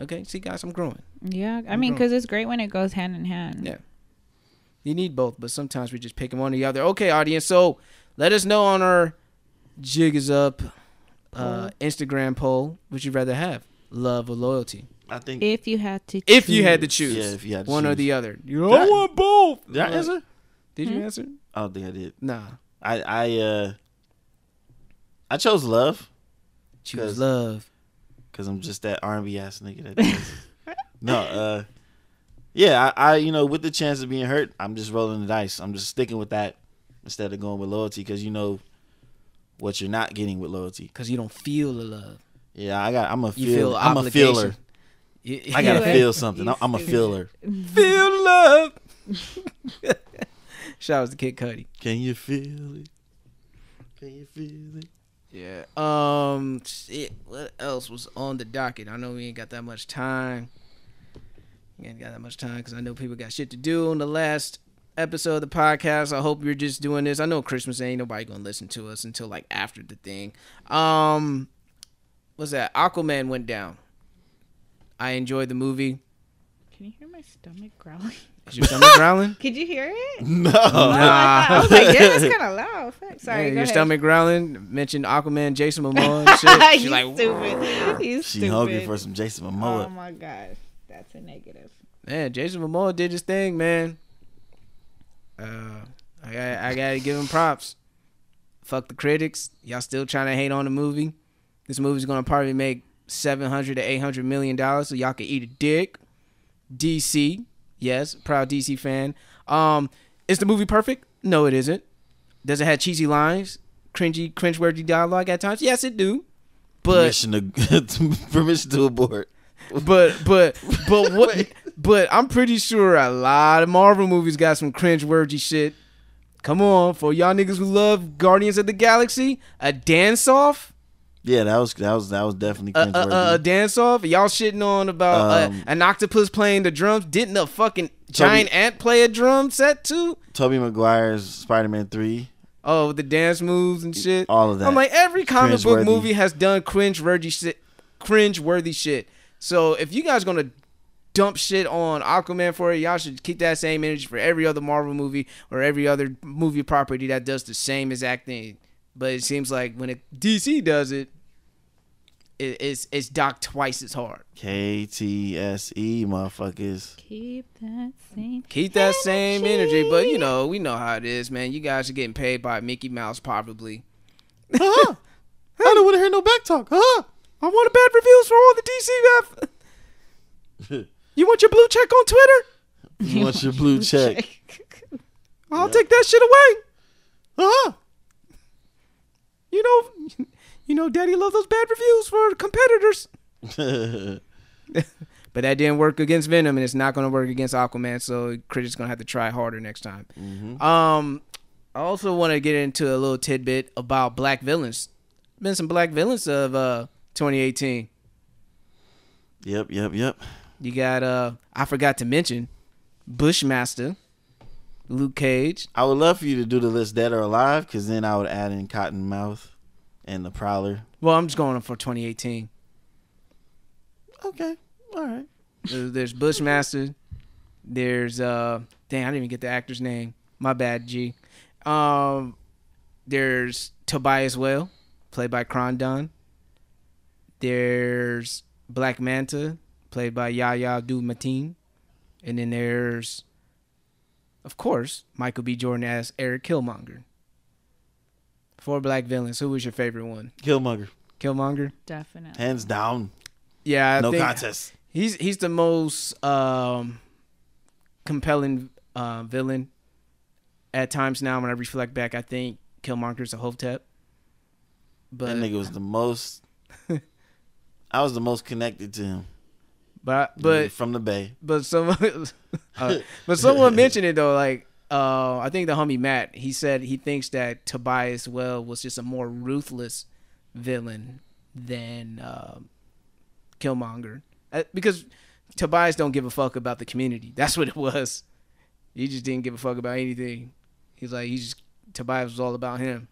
Okay, see, guys, I'm growing. Yeah, I mean, because it's great when it goes hand in hand. Yeah. You need both, but sometimes we just pick one or the other. Okay, audience, so let us know on our Jig is Up Instagram poll, would you rather have, love or loyalty? I think If you had to choose. If you had to choose, Yeah, if you had to one or choose. the other. You Did I- want both. Did I answer? Did you answer? I don't think I did. Nah. I chose love Choose 'Cause- love. because I'm just that R&B ass nigga that does it. No, yeah, I you know, with the chance of being hurt, I'm just rolling the dice. I'm just sticking with that instead of going with loyalty, because you know what you're not getting with loyalty. Because you don't feel the love. Yeah, I'm a You feel I'm a obligation. feeler. You- I gotta Yeah. feel something. You I'm a stupid. feeler. feel love. Shout out to Kid Cudi. Can you feel it? Can you feel it? Yeah. Shit. What else was on the docket? I know we ain't got that much time. We ain't got that much time because I know people got shit to do on the last episode of the podcast. I hope you're just doing this. I know Christmas ain't nobody gonna listen to us until like after the thing. What's that? Aquaman went down. I enjoyed the movie. Can you hear my stomach growling? Is your stomach growling? Could you hear it? No. I was like, yeah, that's kind of loud. Fuck. Sorry, Yeah, go your ahead. stomach growling. Mentioned Aquaman, Jason Momoa and shit. She's you like, stupid. You She stupid. hungry for some Jason Oh Momoa. my gosh, that's a negative. man, Jason Momoa did his thing, man. I gotta give him props. Fuck the critics. Y'all still trying to hate on the movie. This movie's gonna probably make $700 to $800 million, so y'all can eat a dick. DC, yes, proud DC fan. Is the movie perfect? No, it isn't. Does it have cheesy lines, cringeworthy dialogue at times? Yes, it do. But Permission to abort. but what? But I'm pretty sure a lot of Marvel movies got some cringe-worthy shit. Come on, for y'all niggas who love Guardians of the Galaxy, a dance-off. Yeah, that was definitely a dance-off. Y'all shitting on about an octopus playing the drums. Didn't a fucking giant ant play a drum set too? Tobey Maguire's Spider-Man 3. Oh, the dance moves and shit. All of that. I'm like, every comic book movie has done cringe-worthy shit. So if you guys gonna dump shit on Aquaman for it, y'all should keep that same energy for every other Marvel movie or every other movie property that does the same exact thing. But it seems like when DC does it, it's docked twice as hard. KTSE, motherfuckers. Keep that same energy. But we know how it is, man. You guys are getting paid by Mickey Mouse, probably. I don't want to hear no back talk. I want bad reviews for all the DC. You want your blue check on Twitter? You want your blue check? I'll take that shit away. You know, Daddy loves those bad reviews for competitors. But that didn't work against Venom, and it's not going to work against Aquaman. So critics going to have to try harder next time. Mm-hmm. I also want to get into a little tidbit about black villains. Been some black villains of 2018. Yep. You got I forgot to mention Bushmaster, Luke Cage. I would love for you to do the list dead or alive, because then I would add in Cottonmouth and the Prowler. Well, I'm just going for 2018. Okay, all right. There's Bushmaster. There's dang, I didn't even get the actor's name. My bad, G. There's Tobias Whale, played by Krondon. There's Black Manta, played by Yahya Abdul-Mateen. And then there's, of course, Michael B. Jordan as Eric Killmonger. 4 black villains. Who was your favorite one? Killmonger? Definitely. Hands down. Yeah, no contest. He's the most compelling villain. At times now, when I reflect back, I think Killmonger's a Hotep. But that nigga was the most. I was the most connected to him. But from the Bay. But someone mentioned it though. Like I think the homie Matt, he said he thinks that Tobias Whale was just a more ruthless villain than Killmonger, because Tobias don't give a fuck about the community. That's what it was. He just didn't give a fuck about anything. He's like, Tobias was all about him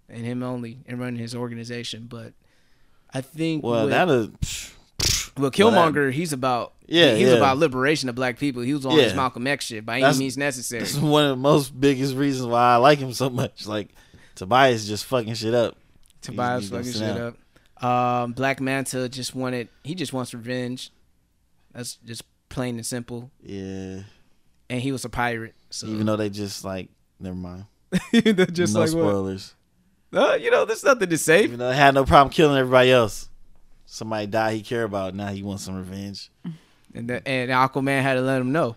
and him only, and running his organization. But I think Killmonger, he's about about liberation of black people. He was on his Malcolm X shit by any means necessary. That's one of the most biggest reasons why I like him so much. Like, Tobias just fucking shit up. Tobias fucking shit up. Black Manta just wants revenge. That's just plain and simple. Yeah. And he was a pirate. So even though they just like, never mind. Just no like spoilers. What? There's nothing to say. Even though they had no problem killing everybody else. Somebody died he cared about. Now he wants some revenge. And Aquaman had to let him know.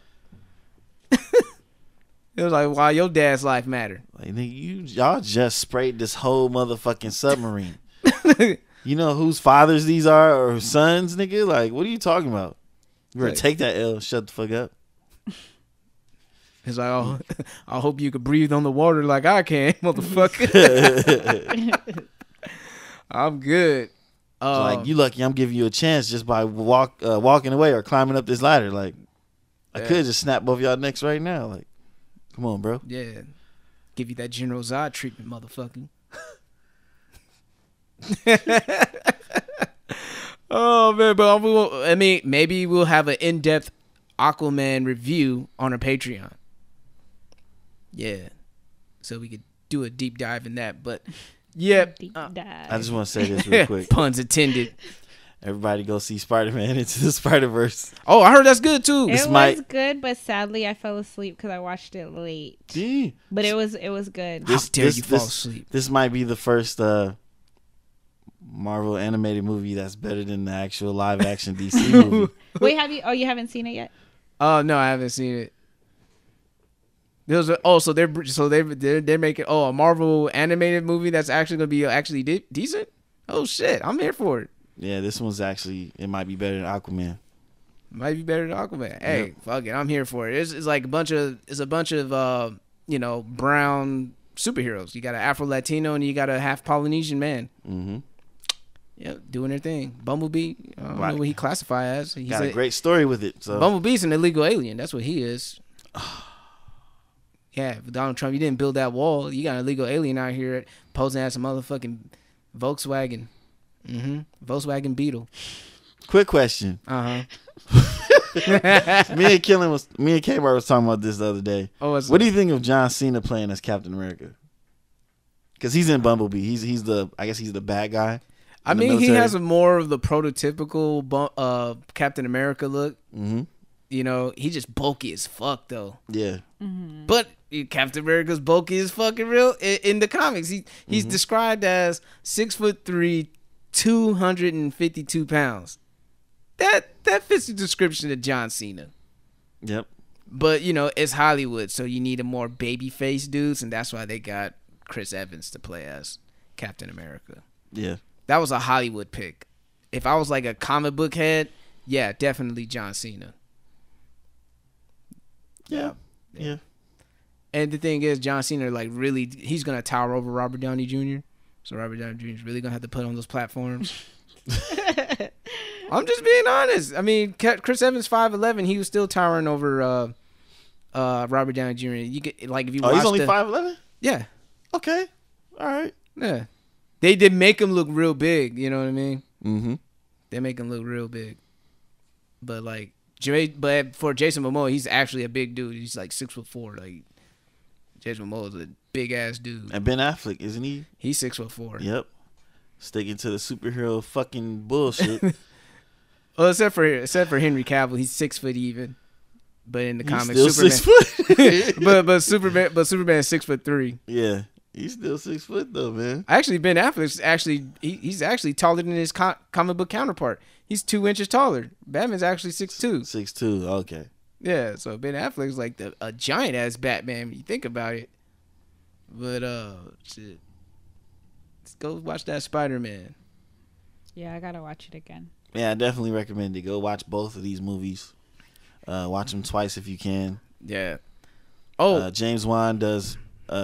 It was like, why your dad's life matter? Like, y'all just sprayed this whole motherfucking submarine. You know whose fathers these are or whose sons, nigga? Like, what are you talking about? You better take that L. Shut the fuck up. It's like, oh, I hope you could breathe on the water like I can, motherfucker. I'm good. Like, you lucky I'm giving you a chance just by walking away or climbing up this ladder. Like, I could just snap both y'all necks right now. Like, come on, bro. Yeah. Give you that General Zod treatment, motherfucker. Oh, man. But maybe we'll have an in-depth Aquaman review on our Patreon. Yeah. So we could do a deep dive in that. But, yeah. I just want to say this real quick. Puns intended. Everybody go see Spider-Man Into the Spider-Verse. Oh, I heard that's good too. It was good, but sadly I fell asleep because I watched it late. Gee. But it was good. How dare you fall asleep? This might be the first Marvel animated movie that's better than the actual live action DC movie. Wait, you haven't seen it yet? Oh no, I haven't seen it. So they're making a Marvel animated movie that's actually gonna be decent. Oh shit, I'm here for it. Yeah, this one's actually, it might be better than Aquaman. Might be better than Aquaman. Hey, fuck it, I'm here for it. It's like a bunch of brown superheroes. You got an Afro Latino and you got a half Polynesian man. Mm-hmm. Yeah, doing their thing. Bumblebee, I don't know what he classify as. He's got a great story with it. So Bumblebee's an illegal alien. That's what he is. Yeah, Donald Trump, you didn't build that wall. You got an illegal alien out here posing as a motherfucking Volkswagen. Volkswagen Beetle. Quick question. Uh-huh. me and Kmart was talking about this the other day. What do you think of John Cena playing as Captain America? Because he's in Bumblebee. He's the bad guy. I mean, he has more of the prototypical Captain America look. Mm-hmm. You know, he just bulky as fuck though. Yeah. Mm-hmm. But Captain America's bulky as fucking real in the comics. He's described as 6'3", 252 pounds. That fits the description of John Cena. Yep. But you know, it's Hollywood, so you need a more baby face dudes, and that's why they got Chris Evans to play as Captain America. Yeah. That was a Hollywood pick. If I was like a comic book head, yeah, definitely John Cena. Yeah. And the thing is, John Cena, like, really, he's gonna tower over Robert Downey Jr. So Robert Downey Jr. is really gonna have to put on those platforms. I'm just being honest. I mean, Chris Evans 5'11", he was still towering over Robert Downey Jr. You get like if you. He's only 5'11". Yeah. Okay. All right. Yeah. They did make him look real big. You know what I mean? Mm-hmm. They make him look real big. But like, but for Jason Momoa, he's actually a big dude. He's like 6'4". Like, Jason Momoa is a big ass dude. And Ben Affleck, isn't he? He's 6'4". Yep. Sticking to the superhero fucking bullshit. Well, except for Henry Cavill, he's 6 foot even. But in the comics, still Superman, 6 foot. but Superman's 6'3". Yeah, he's still 6 foot though, man. Actually, Ben Affleck's he's actually taller than his comic book counterpart. He's 2 inches taller. Batman's actually 6'2". 6'2". Okay. Yeah, so Ben Affleck's like a giant ass Batman when you think about it. But shit, let's go watch that Spider-Man. Yeah, I gotta watch it again. Yeah, I definitely recommend it. Go watch both of these movies. Watch them twice if you can. Yeah. James Wan does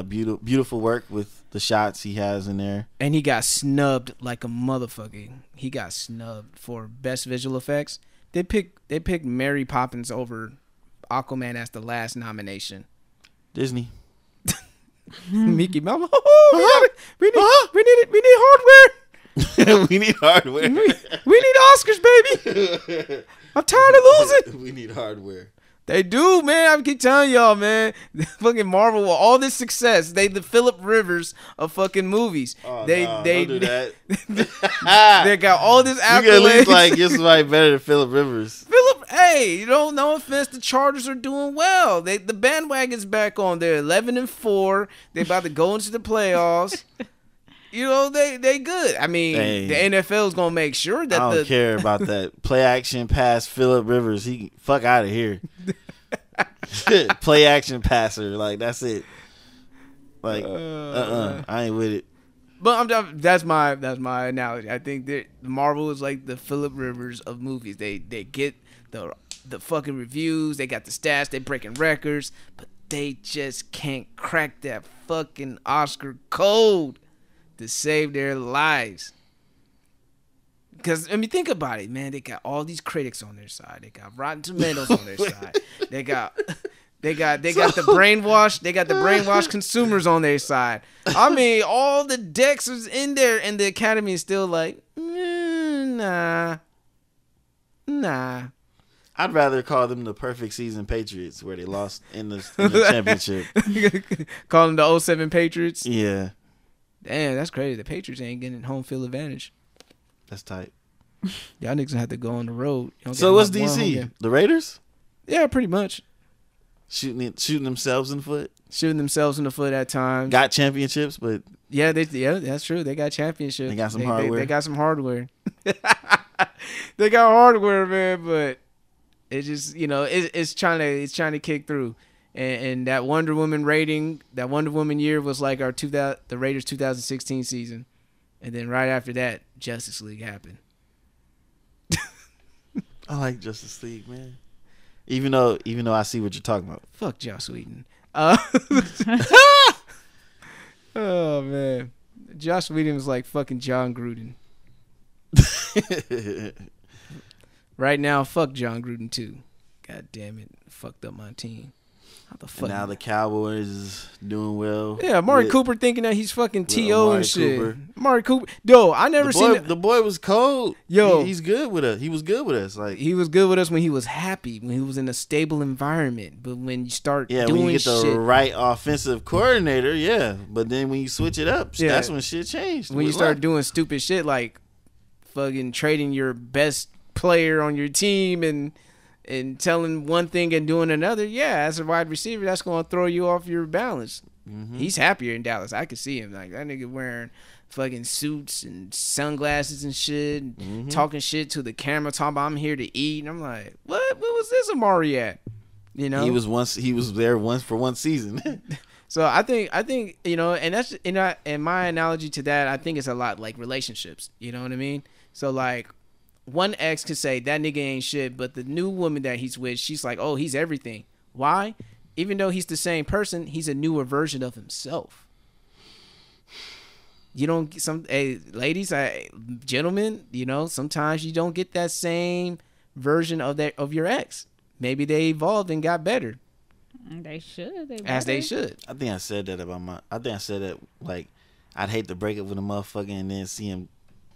beautiful work with the shots he has in there. And he got snubbed like a motherfucker. He got snubbed for best visual effects. They picked Mary Poppins over Aquaman as the last nomination. Disney. Mickey Mouse. We need hardware. We need hardware. We need Oscars, baby. I'm tired of losing. We need hardware. They do, man. I keep telling y'all, man. Fucking Marvel, with all this success, they the Philip Rivers of fucking movies. Oh, they don't do that. They got all this accolades. You can at least like get somebody better than Philip Rivers. Hey, you know, no offense, the Chargers are doing well. The bandwagon's back on. They're 11-4. They about to go into the playoffs. You know, they good. I mean, the NFL is gonna make sure that I don't care about that. Play action pass Philip Rivers. He fuck out of here. Play action passer, like that's it. Like I ain't with it. But that's my analogy. I think that Marvel is like the Philip Rivers of movies. They get the fucking reviews. They got the stats. They breaking records, but they just can't crack that fucking Oscar code to save their lives. Because, I mean, think about it, man. They got all these critics on their side. They got Rotten Tomatoes on their side. They got the brainwashed consumers on their side. I mean, all the decks is in there, and the Academy is still like, nah. I'd rather call them the perfect season Patriots, where they lost in the championship. Call them the 07 Patriots. Yeah. Damn, that's crazy. The Patriots ain't getting home field advantage. That's tight. Y'all niggas have to go on the road. So what's DC? The Raiders? Yeah, pretty much. Shooting themselves in the foot? Shooting themselves in the foot at times. Got championships, but... Yeah, that's true. They got championships. They got some hardware. They got some hardware. They got hardware, man, but it just, you know, it's trying to kick through. And that Wonder Woman rating, that Wonder Woman year was like the Raiders 2016 season. And then right after that, Justice League happened. I like Justice League, man. Even though I see what you're talking about. Fuck Joss Whedon. Oh man, Joss Whedon was like fucking John Gruden. Right now, fuck John Gruden too. God damn it, fucked up my team. How the fuck? And now the Cowboys is doing well. Yeah, Amari Cooper thinking that he's fucking T.O. and shit. Cooper. Amari Cooper. Yo, I never seen the boy was cold. Yo, he's good with us. He was good with us. Like he was good with us when he was happy, when he was in a stable environment. But when you start doing when you get the shit, right offensive coordinator, yeah. But then when you switch it up, that's when shit changed. When you start doing stupid shit like fucking trading your best player on your team and telling one thing and doing another, as a wide receiver, that's going to throw you off your balance. Mm-hmm. He's happier in Dallas. I could see him. Like, that nigga wearing fucking suits and sunglasses and shit, talking shit to the camera, talking about I'm here to eat. And I'm like, what was this Amari at? You know? He was there once for one season. So I think and that's and my analogy to that, I think it's a lot like relationships. You know what I mean? So like, one ex could say that nigga ain't shit, but the new woman that he's with, she's like, oh, he's everything. Why? Even though he's the same person, he's a newer version of himself. You don't ladies, gentlemen, sometimes you don't get that same version of your ex. Maybe they evolved and got better. They should. They should. I think I said that like I'd hate to break up with a motherfucker and then see him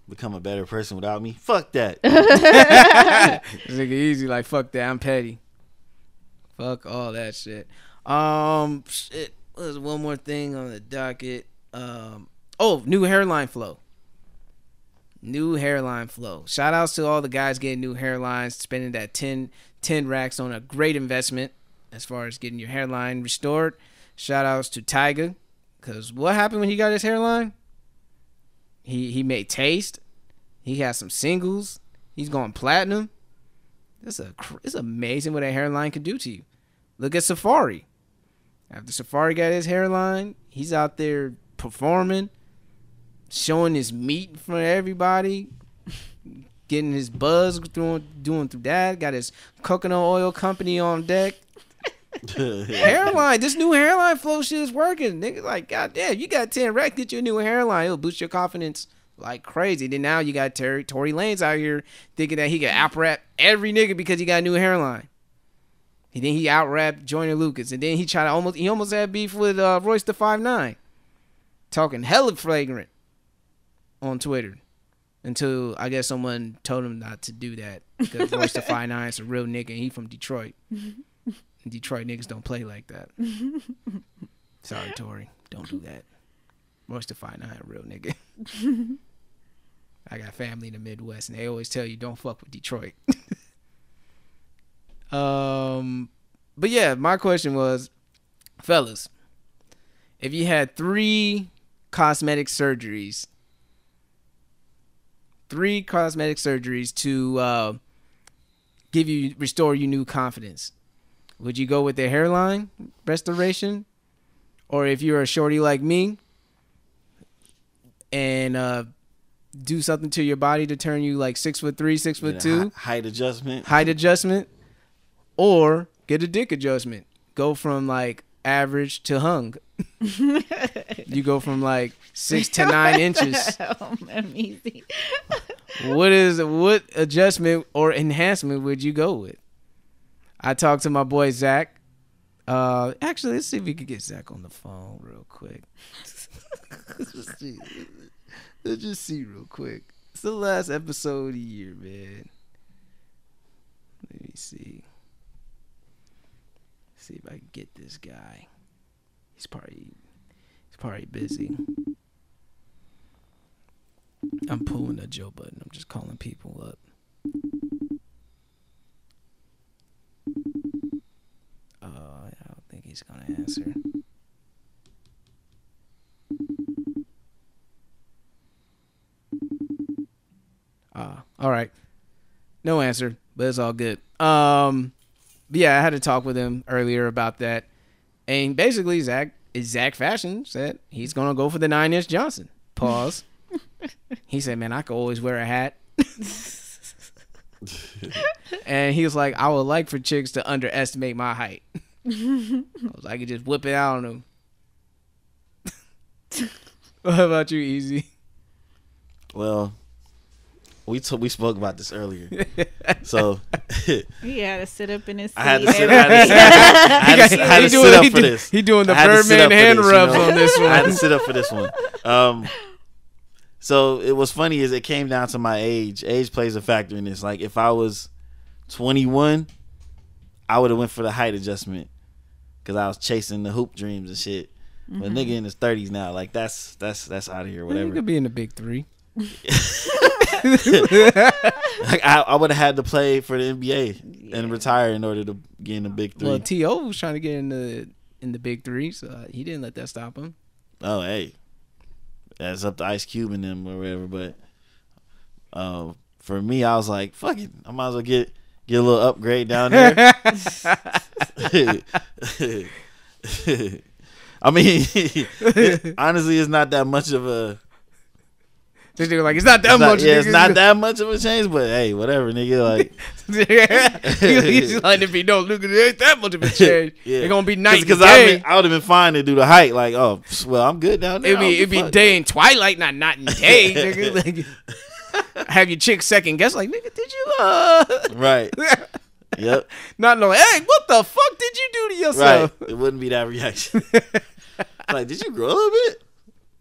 become a better person without me. Fuck that. It's nigga easy, like fuck that. I'm petty. Fuck all that shit. Shit. There's one more thing on the docket. New hairline flow. New hairline flow. Shout outs to all the guys getting new hairlines, spending that 10 racks on a great investment as far as getting your hairline restored. Shout outs to Tyga, because what happened when he got his hairline? He made Taste. He has some singles. He's going platinum. It's amazing what a hairline can do to you. Look at Safari. After Safari got his hairline, he's out there performing, showing his meat for everybody, getting his buzz doing through that. Got his coconut oil company on deck. Hairline, this new hairline flow shit is working. Nigga, like, goddamn, you got 10 racks, get your new hairline. It'll boost your confidence like crazy. Then now you got Tory Lanez out here thinking that he can out-rap every nigga because he got a new hairline. And then he out-rapped Joyner Lucas. And then he almost had beef with Royce da 5'9", talking hella flagrant on Twitter. Until I guess someone told him not to do that because Royce da 5'9" is a real nigga and he from Detroit. Detroit niggas don't play like that. Sorry, Tory. Don't do that. Royce da 5'9", a real nigga. I got family in the Midwest, and they always tell you don't fuck with Detroit. But yeah, my question was, fellas, if you had 3 cosmetic surgeries to restore you new confidence, would you go with the hairline restoration? Or if you're a shorty like me and do something to your body to turn you like 6'3", 6'2", height adjustment, or get a dick adjustment, go from like average to hung. You go from like 6 to 9 inches. Easy. What adjustment or enhancement would you go with? I talked to my boy Zach. Actually, let's see if we can get Zach on the phone real quick. Let's just see real quick. It's the last episode of the year, man. Let me see. See if I can get this guy. He's probably busy. I'm pulling the Joe button. I'm just calling people up. I don't think he's gonna answer. All right. No answer, but it's all good. But yeah, I had to talk with him earlier about that. And basically Zach Fashion said he's gonna go for the 9-inch Johnson. Pause. He said, man, I could always wear a hat. And he was like, I would like for chicks to underestimate my height. I was like, I could just whip it out on them. What about you, Easy? Well, we spoke about this earlier. So He had to sit up in his seat. I had to sit up for this. He doing the Birdman hand rubs on this one. I had to sit up for this one. So it was funny is it came down to my age. Age plays a factor in this. Like if I was 21, I would have went for the height adjustment because I was chasing the hoop dreams and shit. But nigga in his 30s now, like that's out of here. Whatever. You could be in the big three. Like I would have had to play for the NBA and retire in order to get in the big three. Well, T.O. was trying to get in the big three, so he didn't let that stop him. Oh, hey, that's up to Ice Cube and them or whatever. But for me, I was like, fuck it, I might as well get a little upgrade down there. I mean, honestly, it's not that much of a. This nigga like, it's not that much. Yeah, it's not that much of a change, but hey, whatever, nigga. Like, he's like, if he don't look at it, ain't that much of a change. Yeah. It's gonna be night because and day. I would have been fine to do the height. Like, oh, well, I'm good down there. It'd be day and twilight, not night and day. Nigga. Like, have your chick second guess, like, nigga, did you? Right. Yep. Not knowing, hey, what the fuck did you do to yourself? Right. It wouldn't be that reaction. Like, did you grow a little bit?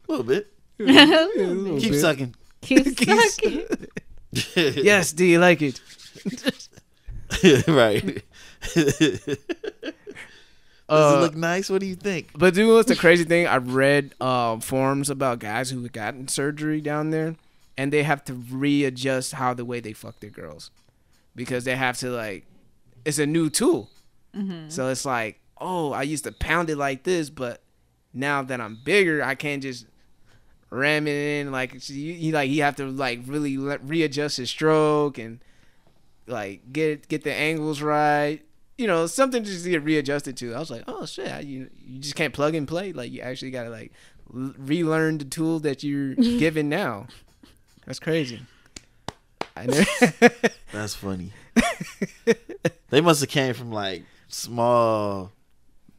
A little bit. Keep sucking. Keep sucking. Yes, do you like it? Right. Does it look nice? What do you think? But dude, what's the crazy thing? I read forums about guys who have gotten surgery down there, and they have to readjust the way they fuck their girls because they have to, like, it's a new tool. Mm-hmm. So it's like, oh, I used to pound it like this, but now that I'm bigger, I can't just ram it in. Like he have to like really readjust his stroke and like get the angles right. You know, something just to get readjusted to. I was like, oh shit, you just can't plug and play. Like you actually gotta like relearn the tool that you're given now. That's crazy. That's funny. They must have came from like small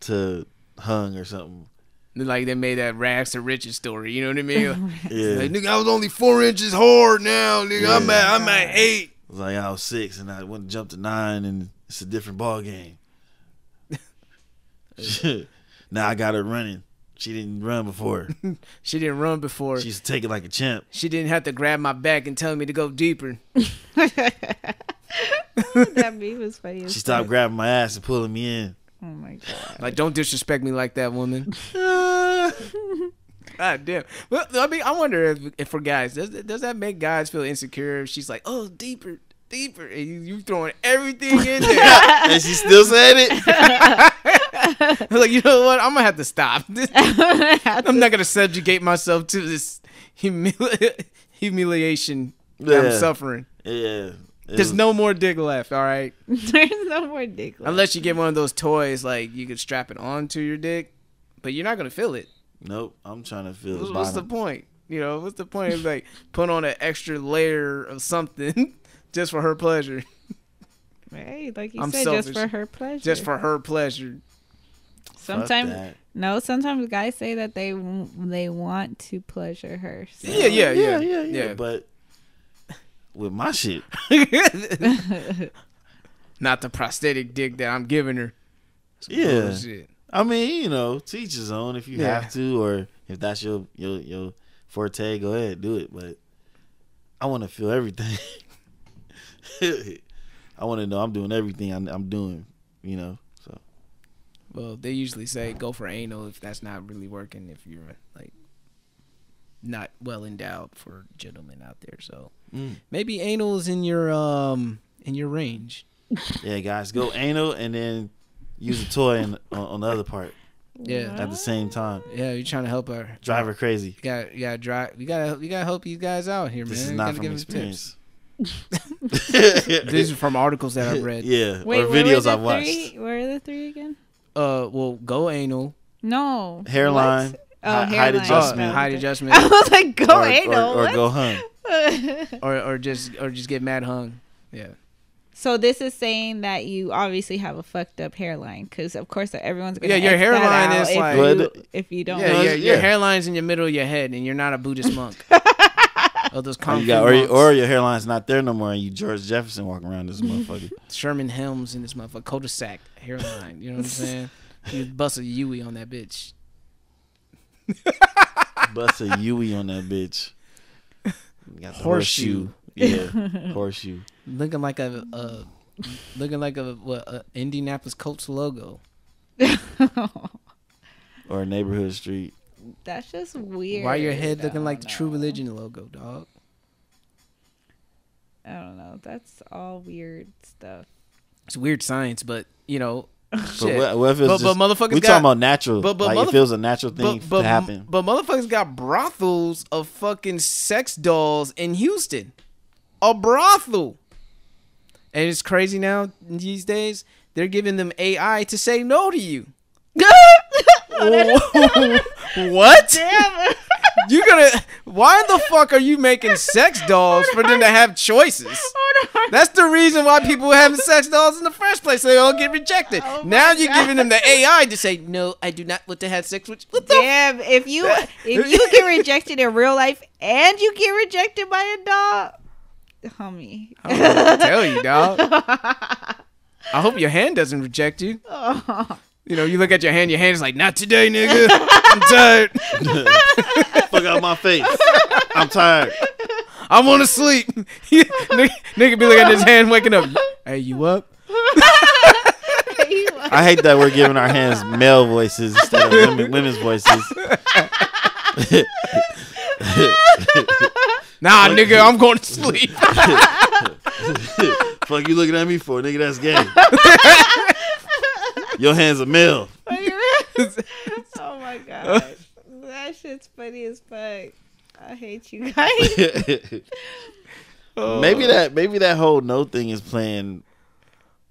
to hung or something. Like they made that rags to riches story. You know what I mean? Yeah. Like, nigga, I was only 4 inches hard now. Nigga, Yeah. I'm at 8. It was like I was 6 and I went to jump to 9 and it's a different ball game. Now I got her running. She didn't run before. She didn't run before. She used to take it like a champ. She didn't have to grab my back and tell me to go deeper. That meme was funny. She stopped grabbing my ass and pulling me in. Oh my god! Like, don't disrespect me like that, woman. God damn. Well, I mean, I wonder if for guys, does that make guys feel insecure? If she's like, oh, deeper, and you throwing everything in there, and she still saying it. like, you know what? I'm gonna have to stop. I'm not gonna subjugate myself to this humiliation that I'm suffering. Yeah. There's no more dick left, all right? There's no more dick left. Unless you get one of those toys, like, you can strap it onto your dick, but you're not going to feel it. Nope. I'm trying to feel What's the point? You know, what's the point of, like, put on an extra layer of something just for her pleasure? Hey, like you I'm said, selfish. just for her pleasure. Just for her pleasure. Sometimes guys say that they want to pleasure her. So. Yeah. But with my shit, not the prosthetic dick that I'm giving her. Yeah. Bullshit. I mean, you know, to each his own. If you have to, or if that's your forte, go ahead, do it. But I want to feel everything. I want to know I'm doing everything I'm doing. You know, so. Well, they usually say go for anal if that's not really working. If you're like not well endowed for gentlemen out there, so maybe anal is in your range. Yeah, guys, go anal and then use a toy on the other part. Yeah, at the same time. Yeah, you're trying to help her. Drive her crazy. You gotta help these guys out here, man. This is not from experience. These are from articles that I've read. Yeah, wait, or videos I've watched. Where are the 3 again? Well, go anal. No. Hairline. What? Height adjustment. Height adjustment. I was like, go anal. Or go hung. or just get mad hung. Yeah. So this is saying that you obviously have a fucked up hairline, because of course everyone's gonna your X hairline that out is like if you don't. Yeah, your hairline's in your middle of your head, and you're not a Buddhist monk. Or those or your hairline's not there no more, and you George Jefferson walking around this motherfucker. Sherman Helms in this motherfucker, cul-de-sac hairline. You know what I'm saying? You bust a Yui on that bitch. Bust a Yui on that bitch. Got the Horseshoe. Yeah, horseshoe. Looking like a Indianapolis Colts logo. Or a neighborhood street. That's just weird. Why your head looking like the True Religion logo, dog? I don't know. That's all weird stuff. It's weird science, but shit. But what if it's but motherfuckers we talking about natural. But like it feels a natural thing to happen. But motherfuckers got brothels of fucking sex dolls in Houston. A brothel. And it's crazy now these days. They're giving them AI to say no to you. What? Damn. Why the fuck are you making sex dolls for them to have choices? That's the reason why people have sex dolls in the first place. They all get rejected. Now you're giving them the AI to say, no, I do not want to have sex with you. Damn, if you get rejected in real life and you get rejected by a dog, homie. I'm gonna tell you, dog. I hope your hand doesn't reject you. You know, you look at your hand is like, not today, nigga. I'm tired. Fuck out my face. I'm tired. I want to sleep. Nigga be looking at his hand waking up. Hey, you up? I hate that we're giving our hands male voices instead of women's voices. Nah, nigga, I'm going to sleep. Fuck you looking at me for, nigga? That's gay. Your hands are male. Oh my god, that shit's funny as fuck. I hate you guys. Maybe that whole no thing is playing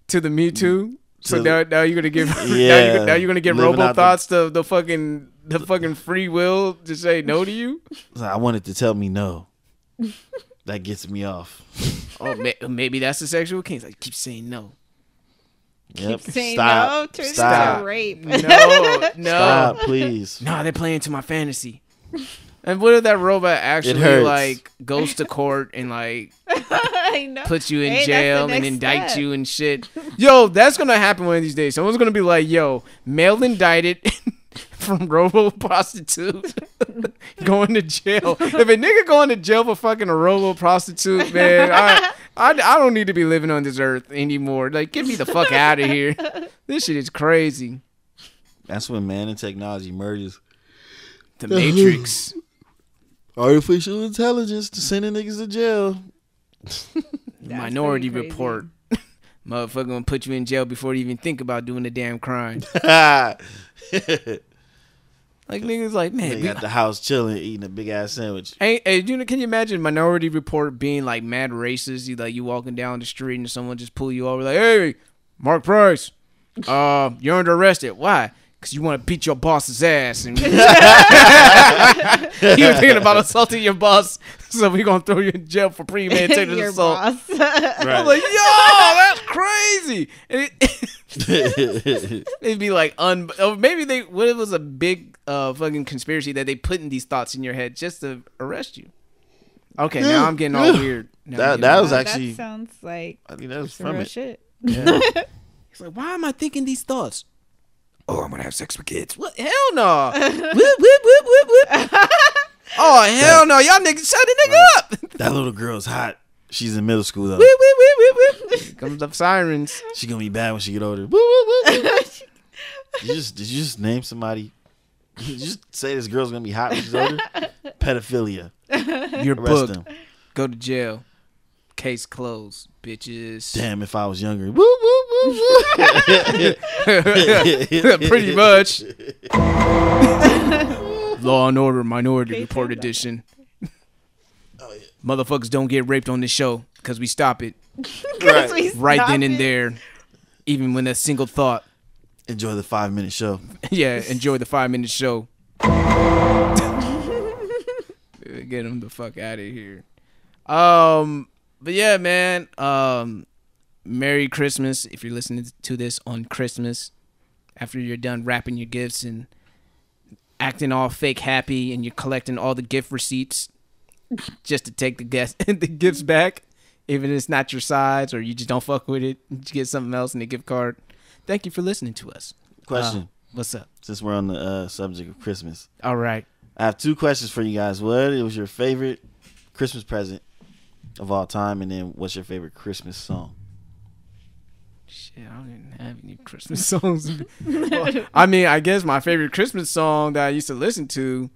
to the Me Too. So now you're gonna give now you're gonna give Living Robo Thoughts the fucking free will to say no to you. I wanted to tell me no. That gets me off. Oh, maybe that's the sexual kink. Like, keep saying no. Yep. Saying Stop. no turns Stop. into rape. No. Stop, please. No, they're playing to my fantasy. And what if that robot actually like goes to court and like I know. puts you in Hey, jail that's and the next indicts step. you and shit? Yo, that's gonna happen one of these days. Someone's gonna be like, "Yo, male indicted from robo prostitute going to jail." If a nigga going to jail for fucking a robo prostitute, man, I don't need to be living on this earth anymore. Like, get me the fuck out of here. This shit is crazy. That's when man and technology merges. The Matrix. Artificial intelligence to sending niggas to jail. Minority pretty crazy. Report. Motherfucker gonna put you in jail before you even think about doing the damn crime. Like, niggas like, man, They got the house chilling, eating a big ass sandwich. hey, can you imagine Minority Report being like mad racist? You walking down the street and someone just pull you over like, "Hey, Mark Price, you're under arrested. Why? Because you want to beat your boss's ass." And you were thinking about assaulting your boss, so we're going to throw you in jail for premeditated Your assault. boss. I'm like, yo, that's crazy. And it'd be like, or maybe what if it was a big fucking conspiracy that they put in these thoughts in your head just to arrest you? Okay, now I'm getting all weird. That was actually. That sounds like I think that was some from real it. shit. Yeah. He's like, why am I thinking these thoughts? Oh, I'm gonna have sex with kids. What? Hell no. Whoop, whoop, whoop, whoop, whoop. Oh, hell no. Y'all niggas shut the nigga up. That little girl's hot. She's in middle school though. Whoop, whoop, whoop, whoop, whoop. Here comes the sirens. She gonna be bad when she get older. Whoop, whoop, whoop. Did you just name somebody? Did you just say this girl's gonna be hot when she's older? Pedophilia. You're Arrest booked. them. Go to jail. Case closed, bitches. Damn, if I was younger. Whoop, whoop, whoop, whoop. Pretty much. Law and Order Minority Report edition. Motherfuckers don't get raped on this show because we stop it right then and there, even when a single thought. Enjoy the 5-minute show. Yeah, enjoy the 5-minute show. Get them the fuck out of here. But yeah, man. Merry Christmas if you're listening to this on Christmas. After you're done wrapping your gifts and acting all fake happy, and you're collecting all the gift receipts just to take the gifts back, even if it's not your size or you just don't fuck with it, you get something else in the gift card. Thank you for listening to us. Question. What's up? Since we're on the subject of Christmas. All right. I have 2 questions for you guys. What was your favorite Christmas present of all time? And then what's your favorite Christmas song? Shit, I don't even have any Christmas songs. Well, I mean, I guess my favorite Christmas song that I used to listen to,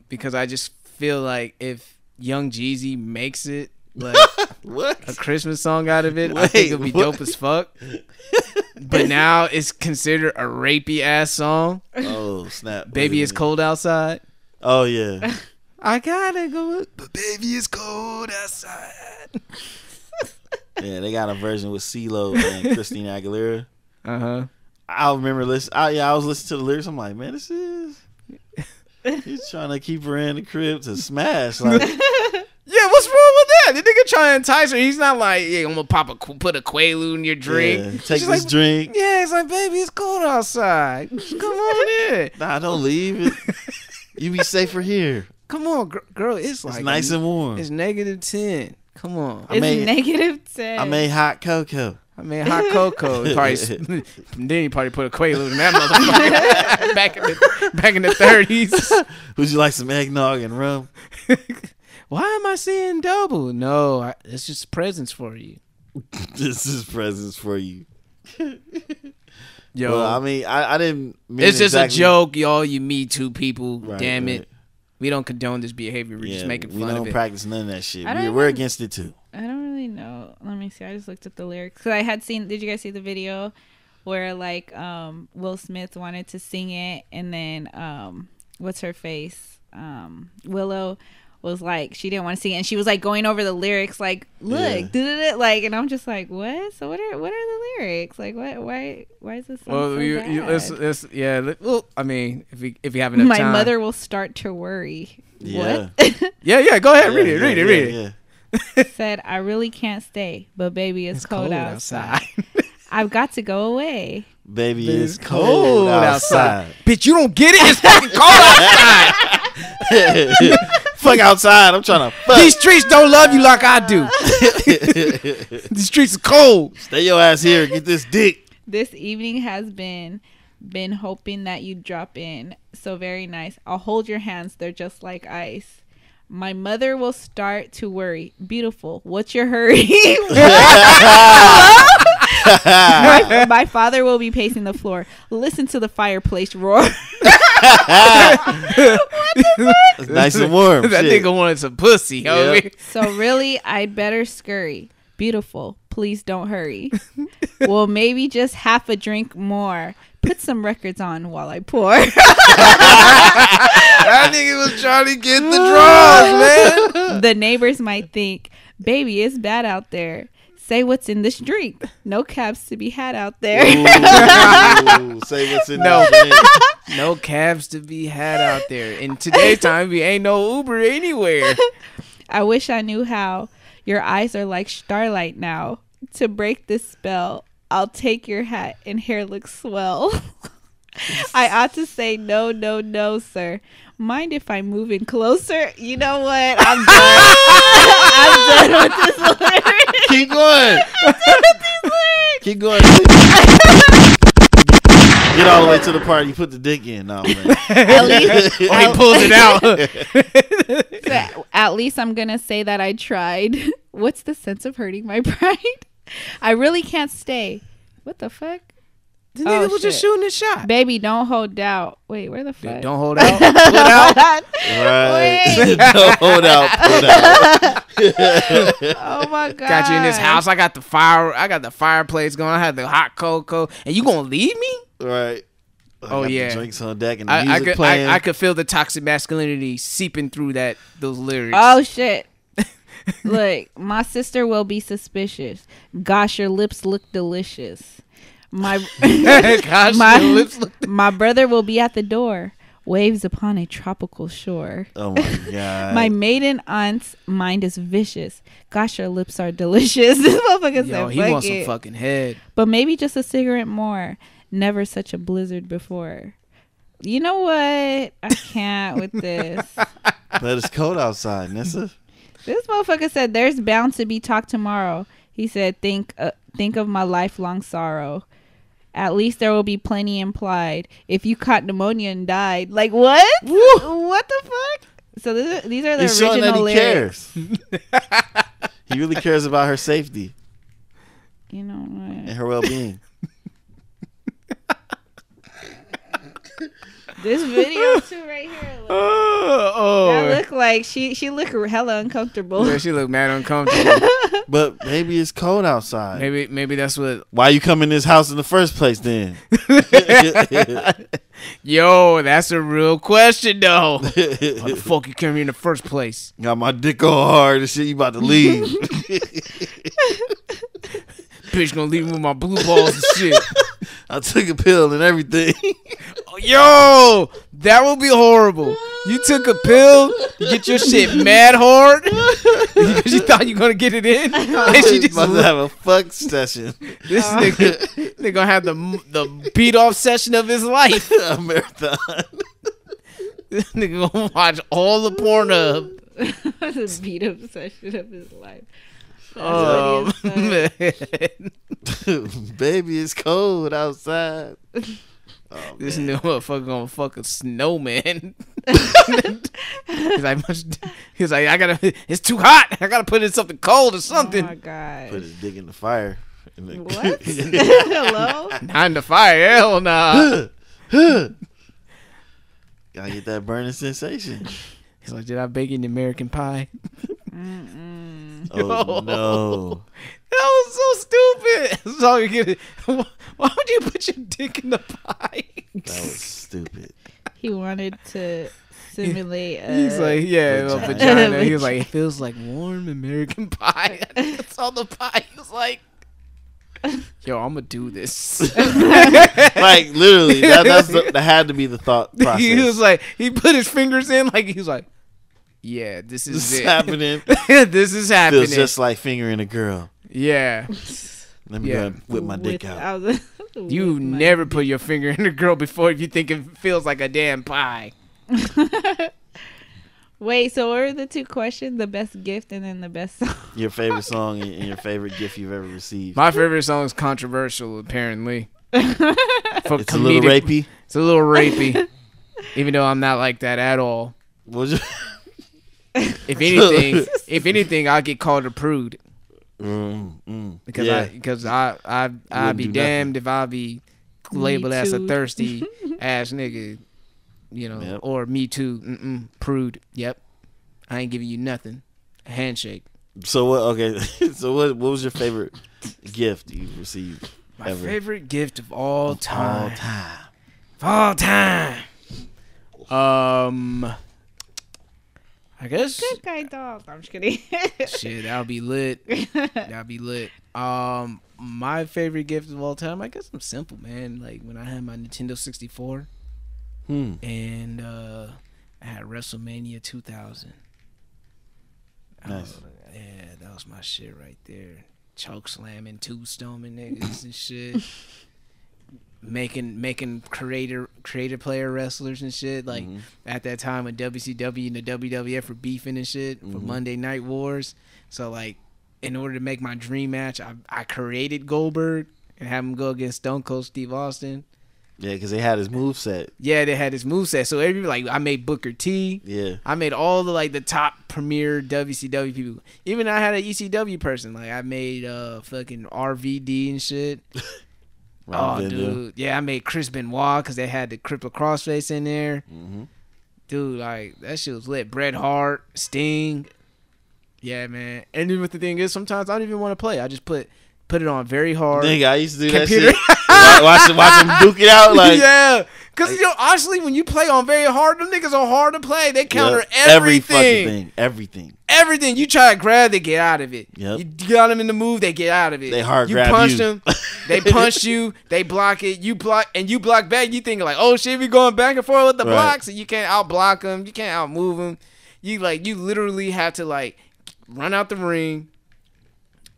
because I just feel like if Young Jeezy makes it like a Christmas song out of it, I think it'll be dope as fuck. But now it's considered a rapey ass song. Oh, snap. Baby, it's cold outside. Oh, yeah. I gotta go, but baby, it's cold outside. Yeah, they got a version with CeeLo and Christina Aguilera. Uh-huh. I remember listening. I was listening to the lyrics. I'm like, man, this is... He's trying to keep her in the crib to smash. Like, yeah, what's wrong with that? The nigga trying to entice her. He's not like, yeah, I'm gonna put a Quaalude in your drink. Yeah, take She's this drink. Yeah, it's like, baby, it's cold outside. Come on in. Nah, don't leave it. You be safer here. Come on, girl. It's like nice and warm. It's -10. Come on. It's -10. I made hot cocoa. I mean, hot cocoa. Then he probably put a Quaalude in that motherfucker back in the 30s. Would you like some eggnog and rum? Why am I seeing double? No, it's just presents for you. This is presents for you. Yo, well, I mean, I didn't mean it's just a joke, y'all. You Me Too people. Right, damn right. it. We don't condone this behavior. We're just making fun of it. We don't practice none of that shit. We're We're against it too. I don't really know. Let me see. I just looked at the lyrics because I had seen. Did you guys see the video where like Will Smith wanted to sing it, and then what's her face? Willow was like she didn't want to sing it, and she was like going over the lyrics like, look, like, and I'm just like, what? So what are the lyrics? Like, what? Why is this song so bad? yeah. Well, I mean, if you have enough time. My mother will start to worry. Yeah. What? yeah. Go ahead, read it. Said, I really can't stay, but baby, it's cold outside. I've got to go away. Baby, it's cold outside. Bitch, you don't get it? It's fucking cold outside. Fuck outside. I'm trying to fuck. These streets don't love you like I do. These streets are cold. Stay your ass here. Get this dick. This evening has been hoping that you drop in. So very nice. I'll hold your hands. They're just like ice. My mother will start to worry. Beautiful. What's your hurry? my father will be pacing the floor. Listen to the fireplace roar. It's nice and warm. That nigga wanted some pussy, homie. Yep. So really, I'd better scurry. Beautiful. Please don't hurry. Well, maybe just half a drink more. Put some records on while I pour. That nigga was trying to get the draws, man. The neighbors might think, baby, it's bad out there. Say what's in this drink. No cabs to be had out there. Ooh, say what's in this drink. No cabs to be had out there. In today's time, we ain't no Uber anywhere. I wish I knew how. Your eyes are like starlight now. To break this spell, I'll take your hat and hair looks swell. I ought to say no, sir. Mind if I move in closer? You know what? I'm done. I'm done with this lyric. Keep going. Keep going. Get all the way to the part you put the dick in. No, man. At least, he pulls it out. At least I'm going to say that I tried. What's the sense of hurting my pride? I really can't stay. What the fuck? The nigga was just shooting his shot. Baby, don't hold out. Wait, where the fuck? Dude, don't hold out. Put out. Right. Don't hold out. Put out. Oh my god. Got you in this house. I got the fireplace going. I had the hot cocoa. And you gonna leave me? Right. Oh yeah. The drinks on deck and the music playing. I could feel the toxic masculinity seeping through those lyrics. Oh shit. Look, my sister will be suspicious. Gosh, your lips look delicious. My brother will be at the door. Waves upon a tropical shore. Oh my god. My maiden aunt's mind is vicious. Gosh, your lips are delicious. This motherfucker Yo, said, he fuck wants some it. fucking head. But maybe just a cigarette more. Never such a blizzard before. You know what? I can't with this. But it's cold outside, Nessa. This motherfucker said there's bound to be talk tomorrow. He said think of my lifelong sorrow. At least there will be plenty implied. If you caught pneumonia and died. Like what? What the fuck? So these are the He's showing that original he lyrics. cares. He really cares about her safety You know and what? her well-being. This video too right here. Look. That look like she look hella uncomfortable. Yeah, she look mad uncomfortable. But maybe it's cold outside. Maybe that's what. Why you come in this house in the first place then? Yo, that's a real question though. Why the fuck you came here in the first place? Got my dick all hard and shit. You about to leave? Bitch gonna leave me with my blue balls and shit. I took a pill and everything. Yo, that would be horrible. You took a pill, you get your shit mad hard because you thought you were gonna get it in, and she just about to have a fuck session. this nigga, they gonna have the beat off session of his life. A marathon. This nigga gonna watch all the Pornhub. The beat up session of his life. Oh man. Baby, it's cold outside. Oh, This new motherfucker gonna fuck a snowman. he's like, I gotta. It's too hot. I gotta put in something cold or something. Oh my god. Put his dick in the fire. What? Hello? Not in the fire. Hell nah. Gotta get that burning sensation. He's like, did I bake in the American Pie? Oh no. That was so stupid. So you get it. Why would you put your dick in the pie? That was stupid. He wanted to simulate He's like, yeah, a vagina. vagina. He was like, it feels like warm American pie. It's on the pie. He was like, yo, I'm gonna do this. Like literally, that had to be the thought process. He was like, he put his fingers in, like he was like, yeah, this is This is it. happening. This is happening. Feels just like fingering a girl. Yeah. Let me Yeah. go and whip my dick out. You never put your finger in a girl before if you think it feels like a damn pie. Wait, so what are the two questions? The best gift and then the best song? Your favorite song and your favorite gift you've ever received. My favorite song is controversial, apparently. For It's a little comedic- rapey. It's a little rapey. Even though I'm not like that at all. Was you? If anything, I'll get called a prude. Because Yeah. I'd wouldn't be do damned if I be labeled as a too. thirsty ass nigga, Yep. or me too, prude. Yep, I ain't giving you nothing. A handshake. So what? Okay. So what was your favorite gift you received? My ever? favorite gift of all time. All time. Of all time. I guess. Good guy dog. I'm just kidding. Shit, that'll be lit. That'll be lit. My favorite gift of all time, I guess I'm simple, man. Like when I had my Nintendo 64 and I had WrestleMania 2000. Nice. Yeah, that was my shit right there. Choke slamming, two stoming niggas and shit. Making creator player wrestlers and shit. Like at that time when WCW and the WWF were beefing and shit for Monday Night Wars. So like in order to make my dream match, I created Goldberg and have him go against Stone Cold Steve Austin. Yeah, because they had his moveset. Yeah, they had his moveset. So every like I made Booker T. Yeah. I made all the like the top premier WCW people. Even I had an ECW person. Like I made fucking RVD and shit. Ron Vendo. Dude, yeah, I made Chris Benoit because they had the Cripple Crossface in there. Dude, like that shit was lit. Bret Hart, Sting. Yeah, man. And even the thing is, sometimes I don't even want to play. I just put it on very hard. Nigga, I used to do Computer. that shit. watch him duke it out. Like, Yeah, Because, honestly, when you play on very hard, them niggas are hard to play. They counter Every fucking everything. thing. Everything. Everything. You try to grab, they get out of it. Yep. You got them in the move, they get out of it. They hard you grab punch you. them, they punch you, they block it, you block, and you block back. You think like, oh shit, we going back and forth with the blocks, and you can't out block them, you can't out move them. You literally have to like run out the ring,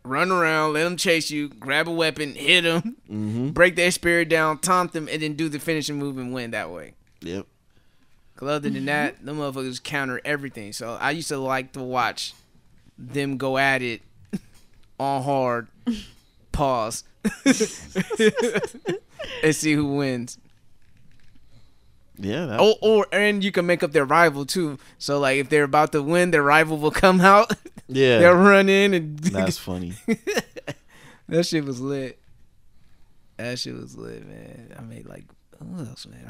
run around, let them chase you, grab a weapon, hit them, break their spirit down, taunt them, and then do the finishing move and win that way. Yep. Cause other than that, them motherfuckers counter everything. So I used to like to watch them go at it on hard, pause, and see who wins. Yeah. And you can make up their rival too. So like if they're about to win, their rival will come out. Yeah. They'll run in and That's funny. That shit was lit. That shit was lit, man. I made like who else, man?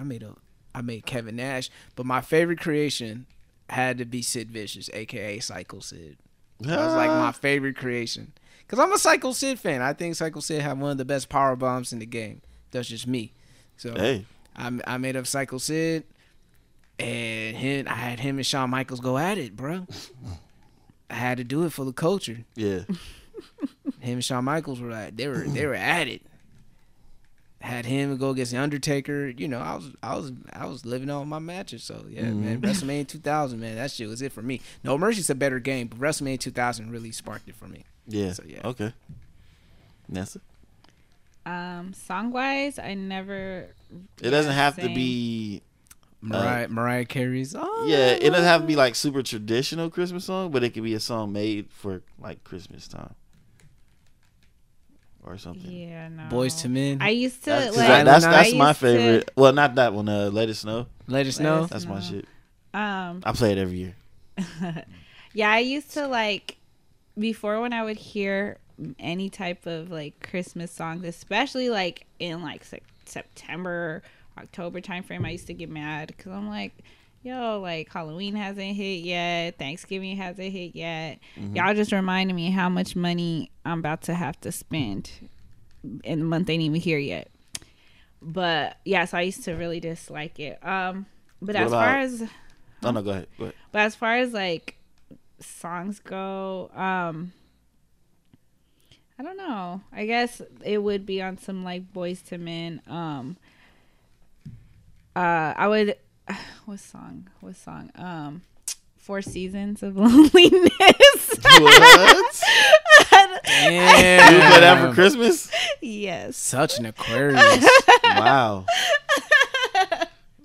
I made Kevin Nash, but my favorite creation had to be Sid Vicious, aka Psycho Sid. That was like my favorite creation. Cause I'm a Psycho Sid fan. I think Psycho Sid had one of the best power bombs in the game. That's just me. So Hey. I made up Psycho Sid, and I had him and Shawn Michaels go at it, bro. I had to do it for the culture. Yeah. Him and Shawn Michaels were like they were at it. Had him go against the Undertaker. You know, I was living on my matches. So yeah, man, WrestleMania 2000, man, that shit was it for me. No Mercy's a better game, but WrestleMania 2000 really sparked it for me. Yeah. So, yeah. Okay. Nessa? Song wise, I never. It doesn't have to sang. be. Mariah Carey's. Oh, Yeah, it doesn't have to be like super traditional Christmas song, but it could be a song made for like Christmas time or something. Yeah, no. Boys to Men. I used to That's like. that's I my used to- favorite. Well, not that one. Let It Snow. Let us Let know. Us That's my No. shit. Um, I play it every year. yeah, I used to like before when I would hear any type of like Christmas songs, especially like in like September, October timeframe, I used to get mad because I'm like, yo, like Halloween hasn't hit yet, Thanksgiving hasn't hit yet. Y'all just reminded me how much money I'm about to have to spend, and the month ain't even here yet. But yeah, so I used to really dislike it. But What as about- far as Oh no, go ahead. Go ahead. But as far as like songs go, I don't know. I guess it would be on some like Boys to Men. I would. What song? 4 Seasons of Loneliness. What? Damn. You play that for Christmas? Yes. Such an Aquarius. Wow.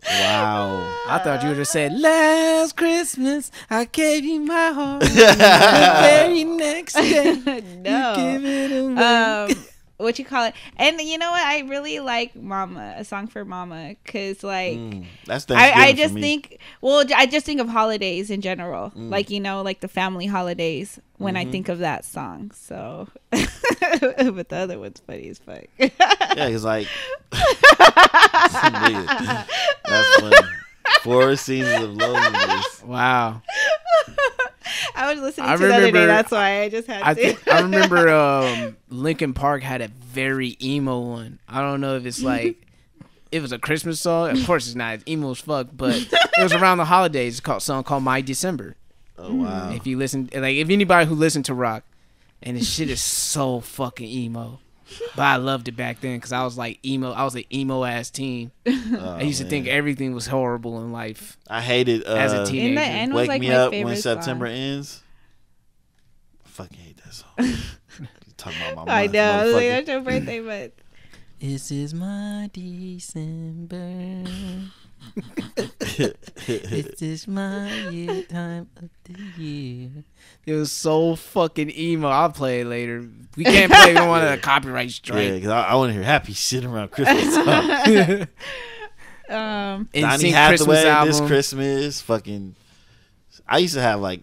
Wow. I thought you would have said, last Christmas, I gave you my heart. The very next day, No. you give it away. What you call it? And you know what? I really like Mama, a song for Mama, because like That's Thanksgiving I for just me. think, well, I just think of holidays in general, like, you know, like the family holidays when I think of that song. So, but the other one's funny as fuck. Yeah, because like nigga, that's funny. 4 Seasons of Loneliness. Wow. I was listening I to the other day. remember- That's why I just had to. I remember Linkin Park had a very emo one. I don't know if it's like it was a Christmas song. Of course it's not. It's emo as fuck, but it was around the holidays. It's called song called My December. Oh wow. If you listen, like if anybody who listened to rock, and this shit is so fucking emo. But I loved it back then because I was like emo. I was an emo ass teen. I used to think everything was horrible in life I hated as a teenager. In the end was Wake like Me my Up favorite When September song. Ends. I fucking hate that song. You talking about my I month, know. I was like, motherfucker. that's your birthday month. This is my December. This is my year time of the year. It was so fucking emo. I'll play it later. We can't play. We don't want a copyright Yeah, strike. because I want to hear happy shit around Christmas time. Um, Donny NSYNC Hathaway, album. this Christmas, fucking. I used to have like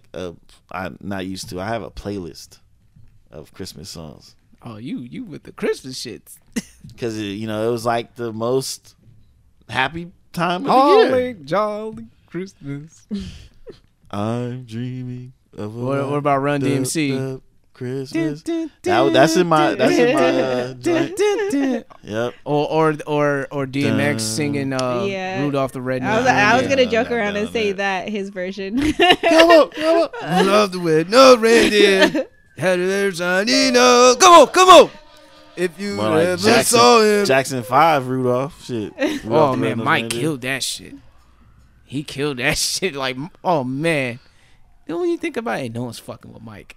I'm not used to. I have a playlist of Christmas songs Oh, you with the Christmas shits. because it was like the most happy time of the year. Holly jolly Christmas. I'm dreaming of a What about Run dub, DMC? dub. Christmas. That's in my joint. Yep. Or DMX singing Rudolph the Red-Nosed. I was gonna joke around and say that his version. Come on. Love the red-nosed reindeer. Had a shiny nose. Come on. If you More like ever saw him. Jackson 5 Rudolph. Shit. Oh man, Mike killed that shit. He killed that shit. Like, oh man. Then when you think about it, no one's fucking with Mike.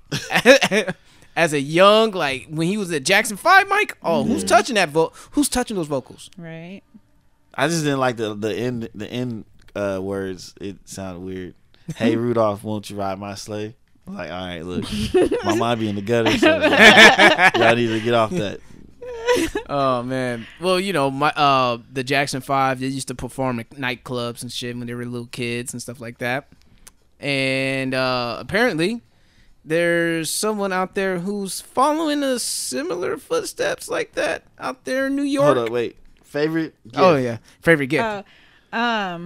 As a young, like when he was at Jackson 5, Mike. Oh, who's touching that Who's touching those vocals? Right. I just didn't like the end words. It sounded weird. Hey Rudolph, won't you ride my sleigh? I was like, all right, look, my mind be in the gutter, so y'all need to get off that. Oh man. Well, you know, the Jackson 5, they used to perform at nightclubs and shit when they were little kids and stuff like that. And apparently there's someone out there who's following a similar footsteps like that out there in New York. Hold up, wait. Favorite gift? Oh yeah, favorite gift. I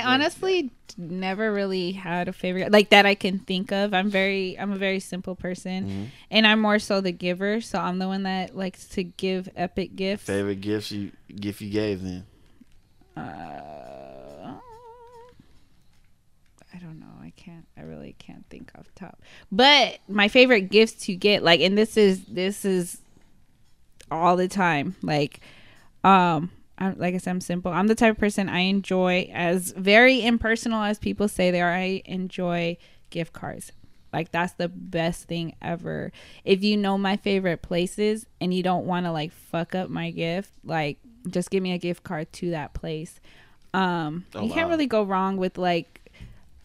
honestly never really had a favorite like that I can think of. I'm a very simple person, and I'm more so the giver. So I'm the one that likes to give epic gifts. Favorite gift you gave then? I don't know. I really can't think off the top. But my favorite gifts to get, like, and this is all the time. Like, like I said, I'm simple. I'm the type of person I enjoy, as very impersonal as people say they are. I enjoy gift cards. Like, that's the best thing ever. If you know my favorite places and you don't want to like fuck up my gift, like, just give me a gift card to that place. You can't really go wrong with like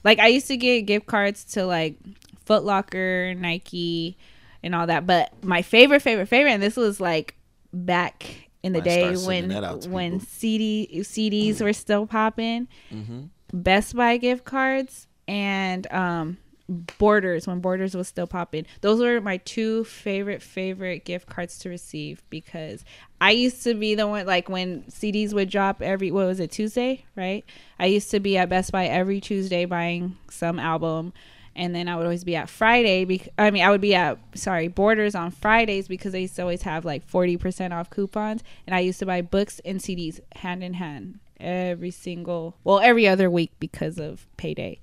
I used to get gift cards to like Foot Locker, Nike, and all that. But my favorite, and this was like back in the day when CDs were still popping. Best Buy gift cards and Borders, when Borders was still popping. Those were my two favorite gift cards to receive, because I used to be the one, like, when CDs would drop Tuesday, right? I used to be at Best Buy every Tuesday buying some album, and then I would always be at Borders on Fridays, because they used to always have like 40% off coupons, and I used to buy books and CDs hand in hand every other week because of payday.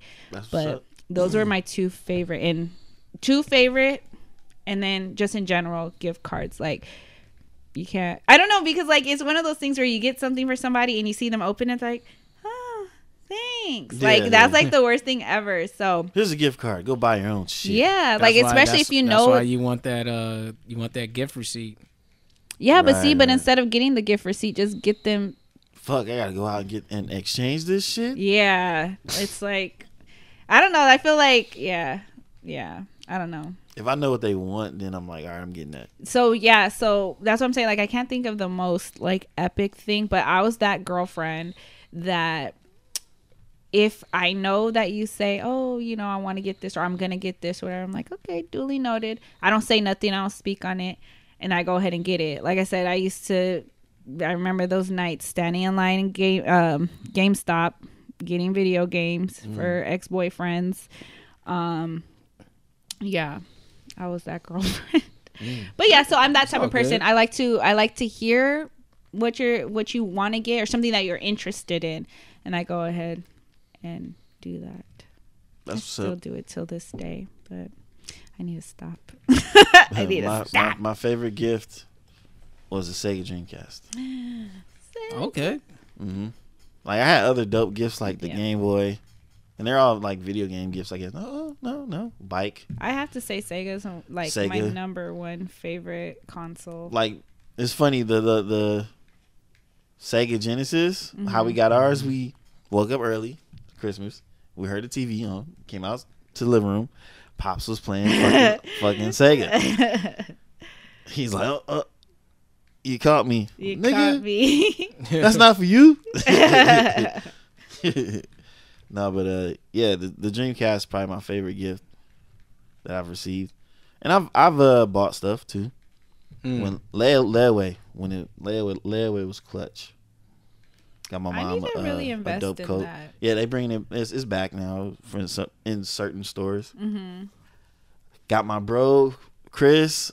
But those were my two favorite, and then just in general gift cards. Like, you can't, I don't know, because like it's one of those things where you get something for somebody and you see them open it, it's like, oh, thanks. That's like the worst thing ever. So here's a gift card, go buy your own shit. That's especially if you know, that's why you want that gift receipt. Yeah, right. But instead of getting the gift receipt, just get them. Fuck, I gotta go out and exchange this shit. Yeah, it's like, I don't know. I feel like, yeah. I don't know. If I know what they want, then I'm like, all right, I'm getting that. So that's what I'm saying. Like, I can't think of the most like epic thing, but I was that girlfriend that if I know that you say, oh, you know, I want to get this, or I'm gonna get this, or whatever, I'm like, okay, duly noted. I don't say nothing. I don't speak on it, and I go ahead and get it. Like I said, I remember those nights standing in line in GameStop, getting video games for ex-boyfriends. Yeah, I was that girlfriend. But yeah, so I'm that type of person. Good. I like to hear what you want to get, or something that you're interested in, and I go ahead and do that. I still do it till this day, but I need to stop. I need to stop. My favorite gift was a Sega Dreamcast. Okay. Like, I had other dope gifts like the Game Boy, and they're all like video game gifts, I guess. No, bike. I have to say Sega's like my number one favorite console. Like, it's funny, the Sega Genesis, how we got ours, we woke up early, Christmas, we heard the TV on, came out to the living room, Pops was playing fucking Sega. He's like, you caught me. Nigga, caught me. That's not for you. No, but the Dreamcast is probably my favorite gift that I've received, and I've bought stuff too. When layaway was clutch. Got my mom a dope coat. That. Yeah, they bring it. It's back now in certain stores. Got my bro Chris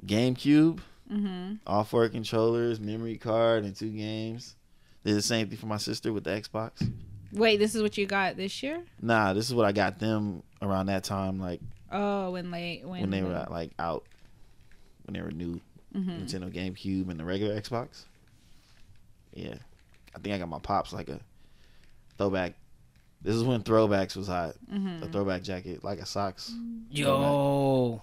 GameCube, all 4 controllers, memory card, and 2 games. Did the same thing for my sister with the Xbox. Wait, this is what you got this year? Nah, this is what I got them around that time, like when they were like out, when they were new. Nintendo GameCube and the regular Xbox. Yeah, I think I got my pops like a throwback. This is when throwbacks was hot. A throwback jacket, like a socks. Yo,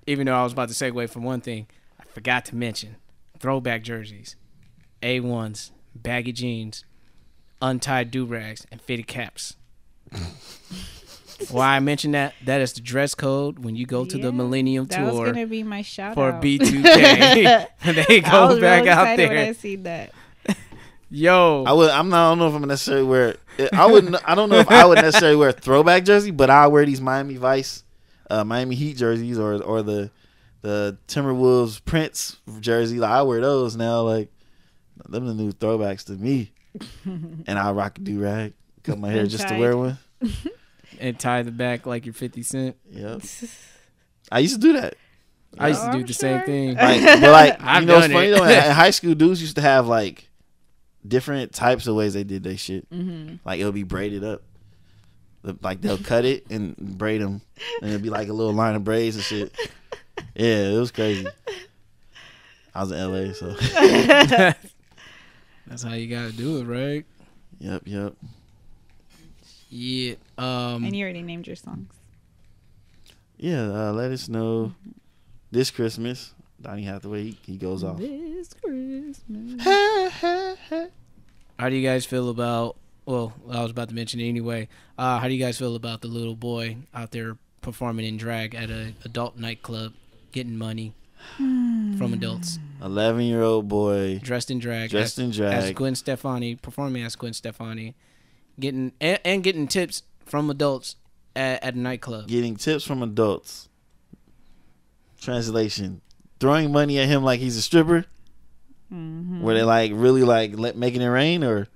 even though I was about to segue from one thing, I forgot to mention throwback jerseys, A1s, baggy jeans, untied do-rags, and fitted caps. Why I mention that is the dress code when you go to the Millennium Tour. That was gonna be my shout for out. B2K. They go back out there. When I seen that. Yo, I don't know if I'm necessarily wear. I don't know if I would necessarily wear a throwback jersey, but I wear these Miami Vice, Miami Heat jerseys, or the Timberwolves Prince jersey. Like I wear those now. Like them the new throwbacks to me. And I rock a do-rag, cut my hair just to wear one. And tie the back like you're 50 Cent. Yep. I used to do that. I used to do the same thing. You know what's funny though? In high school, dudes used to have like different types of ways they did their shit. Like it'll be braided up. Like they'll cut it and braid them, and it'll be like a little line of braids and shit. Yeah, it was crazy. I was in LA, so that's how you gotta do it, right? Yep. Yeah. And you already named your songs. Yeah, let us know this Christmas. Donnie Hathaway, he goes off. This Christmas. How do you guys feel about? Well, I was about to mention it anyway. How do you guys feel about the little boy out there performing in drag at an adult nightclub, getting money from adults? 11-year-old boy dressed in drag as Gwen Stefani, performing as Gwen Stefani, getting tips from adults at a nightclub. Getting tips from adults. Translation: throwing money at him like he's a stripper. Were they like really like making it rain or?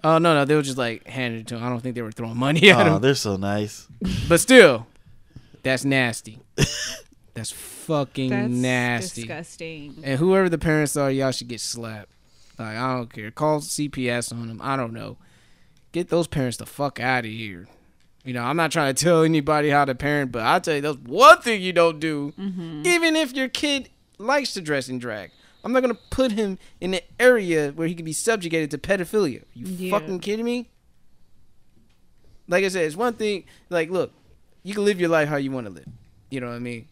Oh no, they were just like handing it to him. I don't think they were throwing money at him. Oh, they're so nice. But still, that's nasty. That's fucking nasty. Disgusting. And whoever the parents are, y'all should get slapped. Like, I don't care. Call CPS on them. I don't know. Get those parents the fuck out of here. You know, I'm not trying to tell anybody how to parent, but I'll tell you, that's one thing you don't do. Even if your kid likes to dress in drag. I'm not going to put him in an area where he can be subjugated to pedophilia. You fucking kidding me? Like I said, it's one thing. Like, look, you can live your life how you want to live. You know what I mean?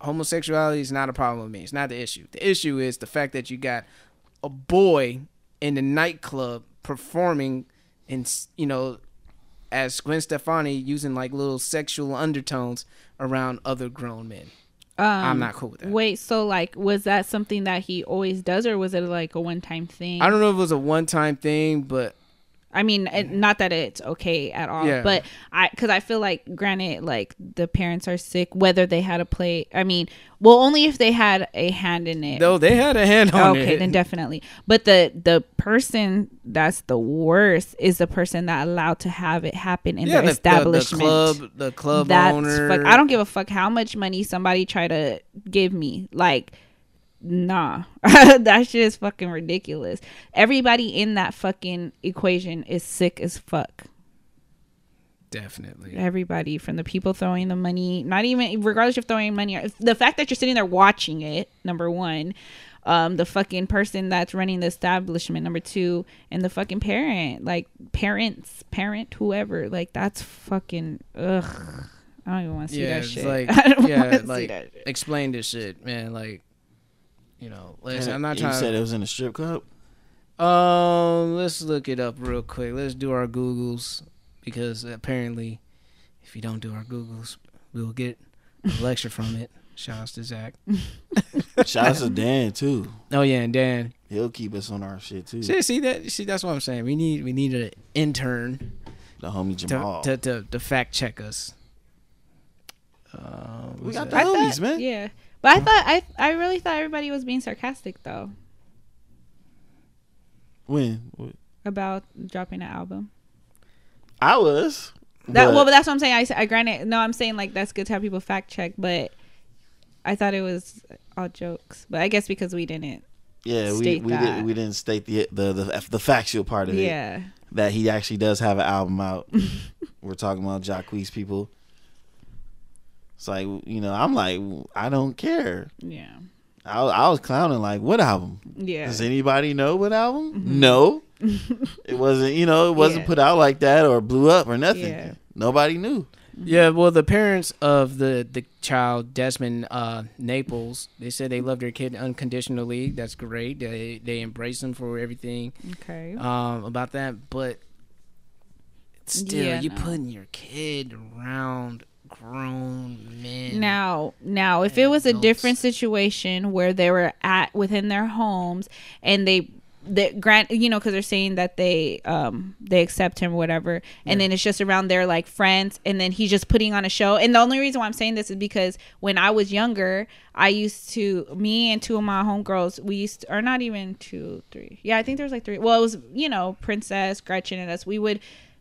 Homosexuality is not a problem with me. It's not the issue. The issue is the fact that you got a boy in the nightclub performing in, you know, as Gwen Stefani, using like little sexual undertones around other grown men. I'm not cool with that. Wait, so like, was that something that he always does, or was it like a one-time thing? I don't know if it was a one-time thing, but I mean, not that it's okay at all, but because I feel like, granted, like the parents are sick, whether they had a play. I mean, well, only if they had a hand in it. No, they had a hand on it. Okay, then definitely. But the person that's the worst is the person that allowed to have it happen in the establishment. The club owner. I don't give a fuck how much money somebody try to give me. Like, nah. That shit is fucking ridiculous. Everybody in that fucking equation is sick as fuck. Definitely. Everybody, from the people throwing the money, not even regardless of throwing money, the fact that you're sitting there watching it, number one, the fucking person that's running the establishment, number two, and the fucking parent, like parent, whoever, like that's fucking ugh. I don't even want to see that shit. Like, I don't yeah, want to like see that shit. Explain this shit, man. Like, you know, listen, I'm not trying. You said it was in a strip club. Let's look it up real quick. Let's do our Googles, because apparently, if you don't do our Googles, we'll get a lecture from it. Shout out to Zach. Shout out to Dan too. Oh yeah, and Dan. He'll keep us on our shit too. See that's what I'm saying. We need an intern. The homie Jamal to fact check us. We got the homies, man. Yeah. But I really thought everybody was being sarcastic though. When? About dropping an album. I was. But that's what I'm saying. I granted, no, I'm saying like that's good to have people fact check, but I thought it was all jokes. But I guess because we didn't. Yeah, we didn't state the factual part of it. Yeah. That he actually does have an album out. We're talking about Jacquees people. It's like, you know, I'm like, I don't care. Yeah. I was clowning like, what album? Yeah. Does anybody know what album? No. It wasn't put out like that or blew up or nothing. Yeah. Nobody knew. Yeah, well, the parents of the child, Desmond Naples, they said they love their kid unconditionally. That's great. They embrace him for everything. Okay. About that, but still, you putting your kid around grown men. Now, if it was a different situation where they were within their homes and they grant, you know, because they're saying that they accept him or whatever, and then it's just around their like friends, and then he's just putting on a show. And the only reason why I'm saying this is because when I was younger, me and two of my homegirls, or not even 2, 3. Yeah, I think there was like 3. Well, it was, you know, Princess, Gretchen, and us. We would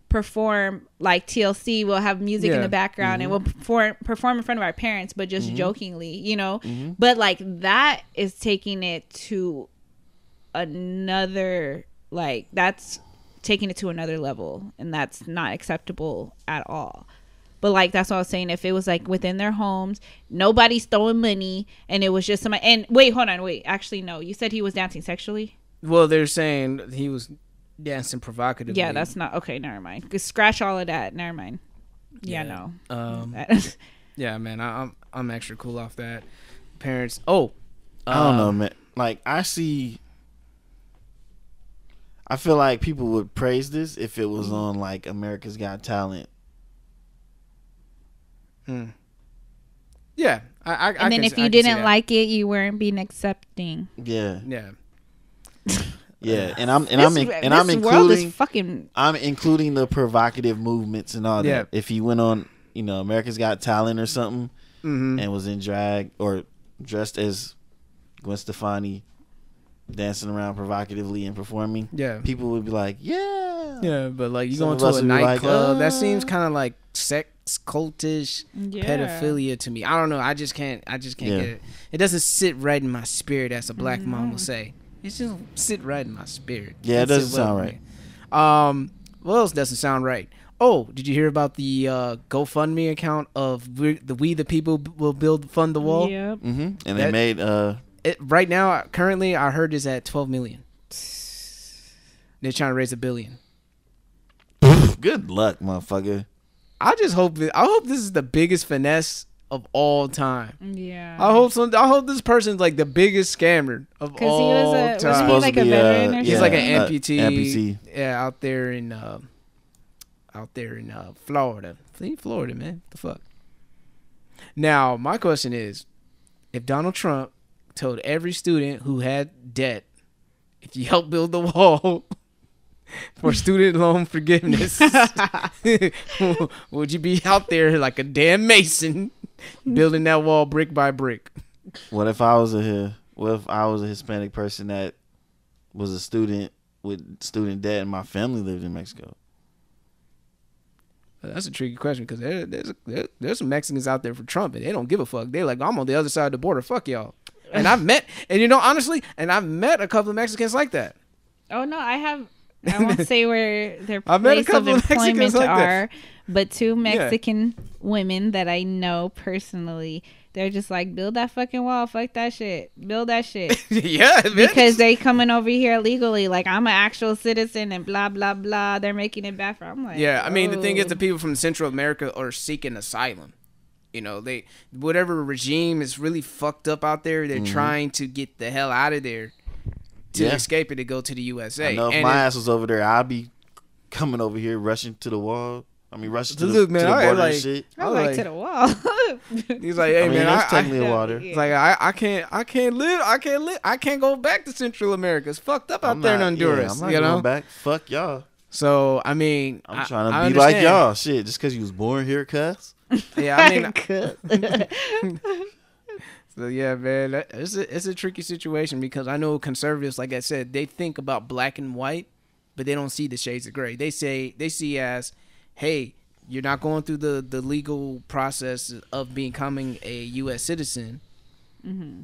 perform like TLC. We'll have music in the background, and we'll perform in front of our parents, but just jokingly, you know. But like that is taking it to another, like that's taking it to another level, and that's not acceptable at all. But like that's what I was saying. If it was like within their homes, nobody's throwing money, and it was just somebody. And wait, actually no, you said he was dancing sexually. Well, they're saying he was dancing provocatively. Yeah, that's not okay. Never mind. Just scratch all of that. Never mind. Yeah, no. Yeah, man, I'm extra cool off that. Parents. I don't know, man. Like I feel like people would praise this if it was on like America's Got Talent. Yeah, and then if you didn't like it, you weren't being accepting. Yeah. Yeah. Yeah, I'm including the provocative movements and all that. If he went on, you know, America's Got Talent or something, and was in drag or dressed as Gwen Stefani, dancing around provocatively and performing, people would be like, yeah, but like you going to a nightclub, that seems kind of like sex cultish pedophilia to me. I don't know. I just can't get it. It doesn't sit right in my spirit, as a black mom will say. It just sit right in my spirit. Yeah, it doesn't sound right. What else doesn't sound right? Oh, did you hear about the GoFundMe account of We the People will fund the wall? Yep. And they made right now. Currently, I heard is at 12 million. They're trying to raise $1 billion. Good luck, motherfucker. I hope this is the biggest finesse of all time. Yeah. I hope this person's like the biggest scammer of all time. Was he like a veteran or He's like an amputee. Amputee. Yeah, out there in Florida. Florida, man. What the fuck? Now, my question is, if Donald Trump told every student who had debt, if you help build the wall for student loan forgiveness, would you be out there like a damn mason building that wall brick by brick? What if I was a Hispanic person that was a student with student debt and my family lived in Mexico? That's a tricky question because there's some Mexicans out there for Trump and they don't give a fuck. They're like, I'm on the other side of the border. Fuck y'all. And I've met a couple of Mexicans like that. Oh no, I won't say where their place of employment are, but 2 Mexican women that I know personally, they're just like, build that fucking wall, fuck that shit, build that shit. Yeah, because they coming over here illegally, like I'm an actual citizen and blah blah blah. They're making it bad for. I'm like, I mean, the thing is, the people from Central America are seeking asylum. You know, whatever regime is really fucked up out there, they're trying to get the hell out of there to escape it to go to the USA. I know if my ass was over there, I'd be coming over here, rushing to the wall. I mean, rushing to the border and shit. I like to the wall. He's like, hey, man, that's technically water. It's like I can't go back to Central America. It's fucked up out there in Honduras. I'm not going back. Fuck y'all. So I mean, I'm trying to be like y'all. Shit, just because you was born here, cuss. Yeah, I mean. So yeah, man, it's a tricky situation because I know conservatives, like I said, they think about black and white, but they don't see the shades of gray. They see as, hey, you're not going through the legal process of becoming a U.S. citizen. Mm-hmm.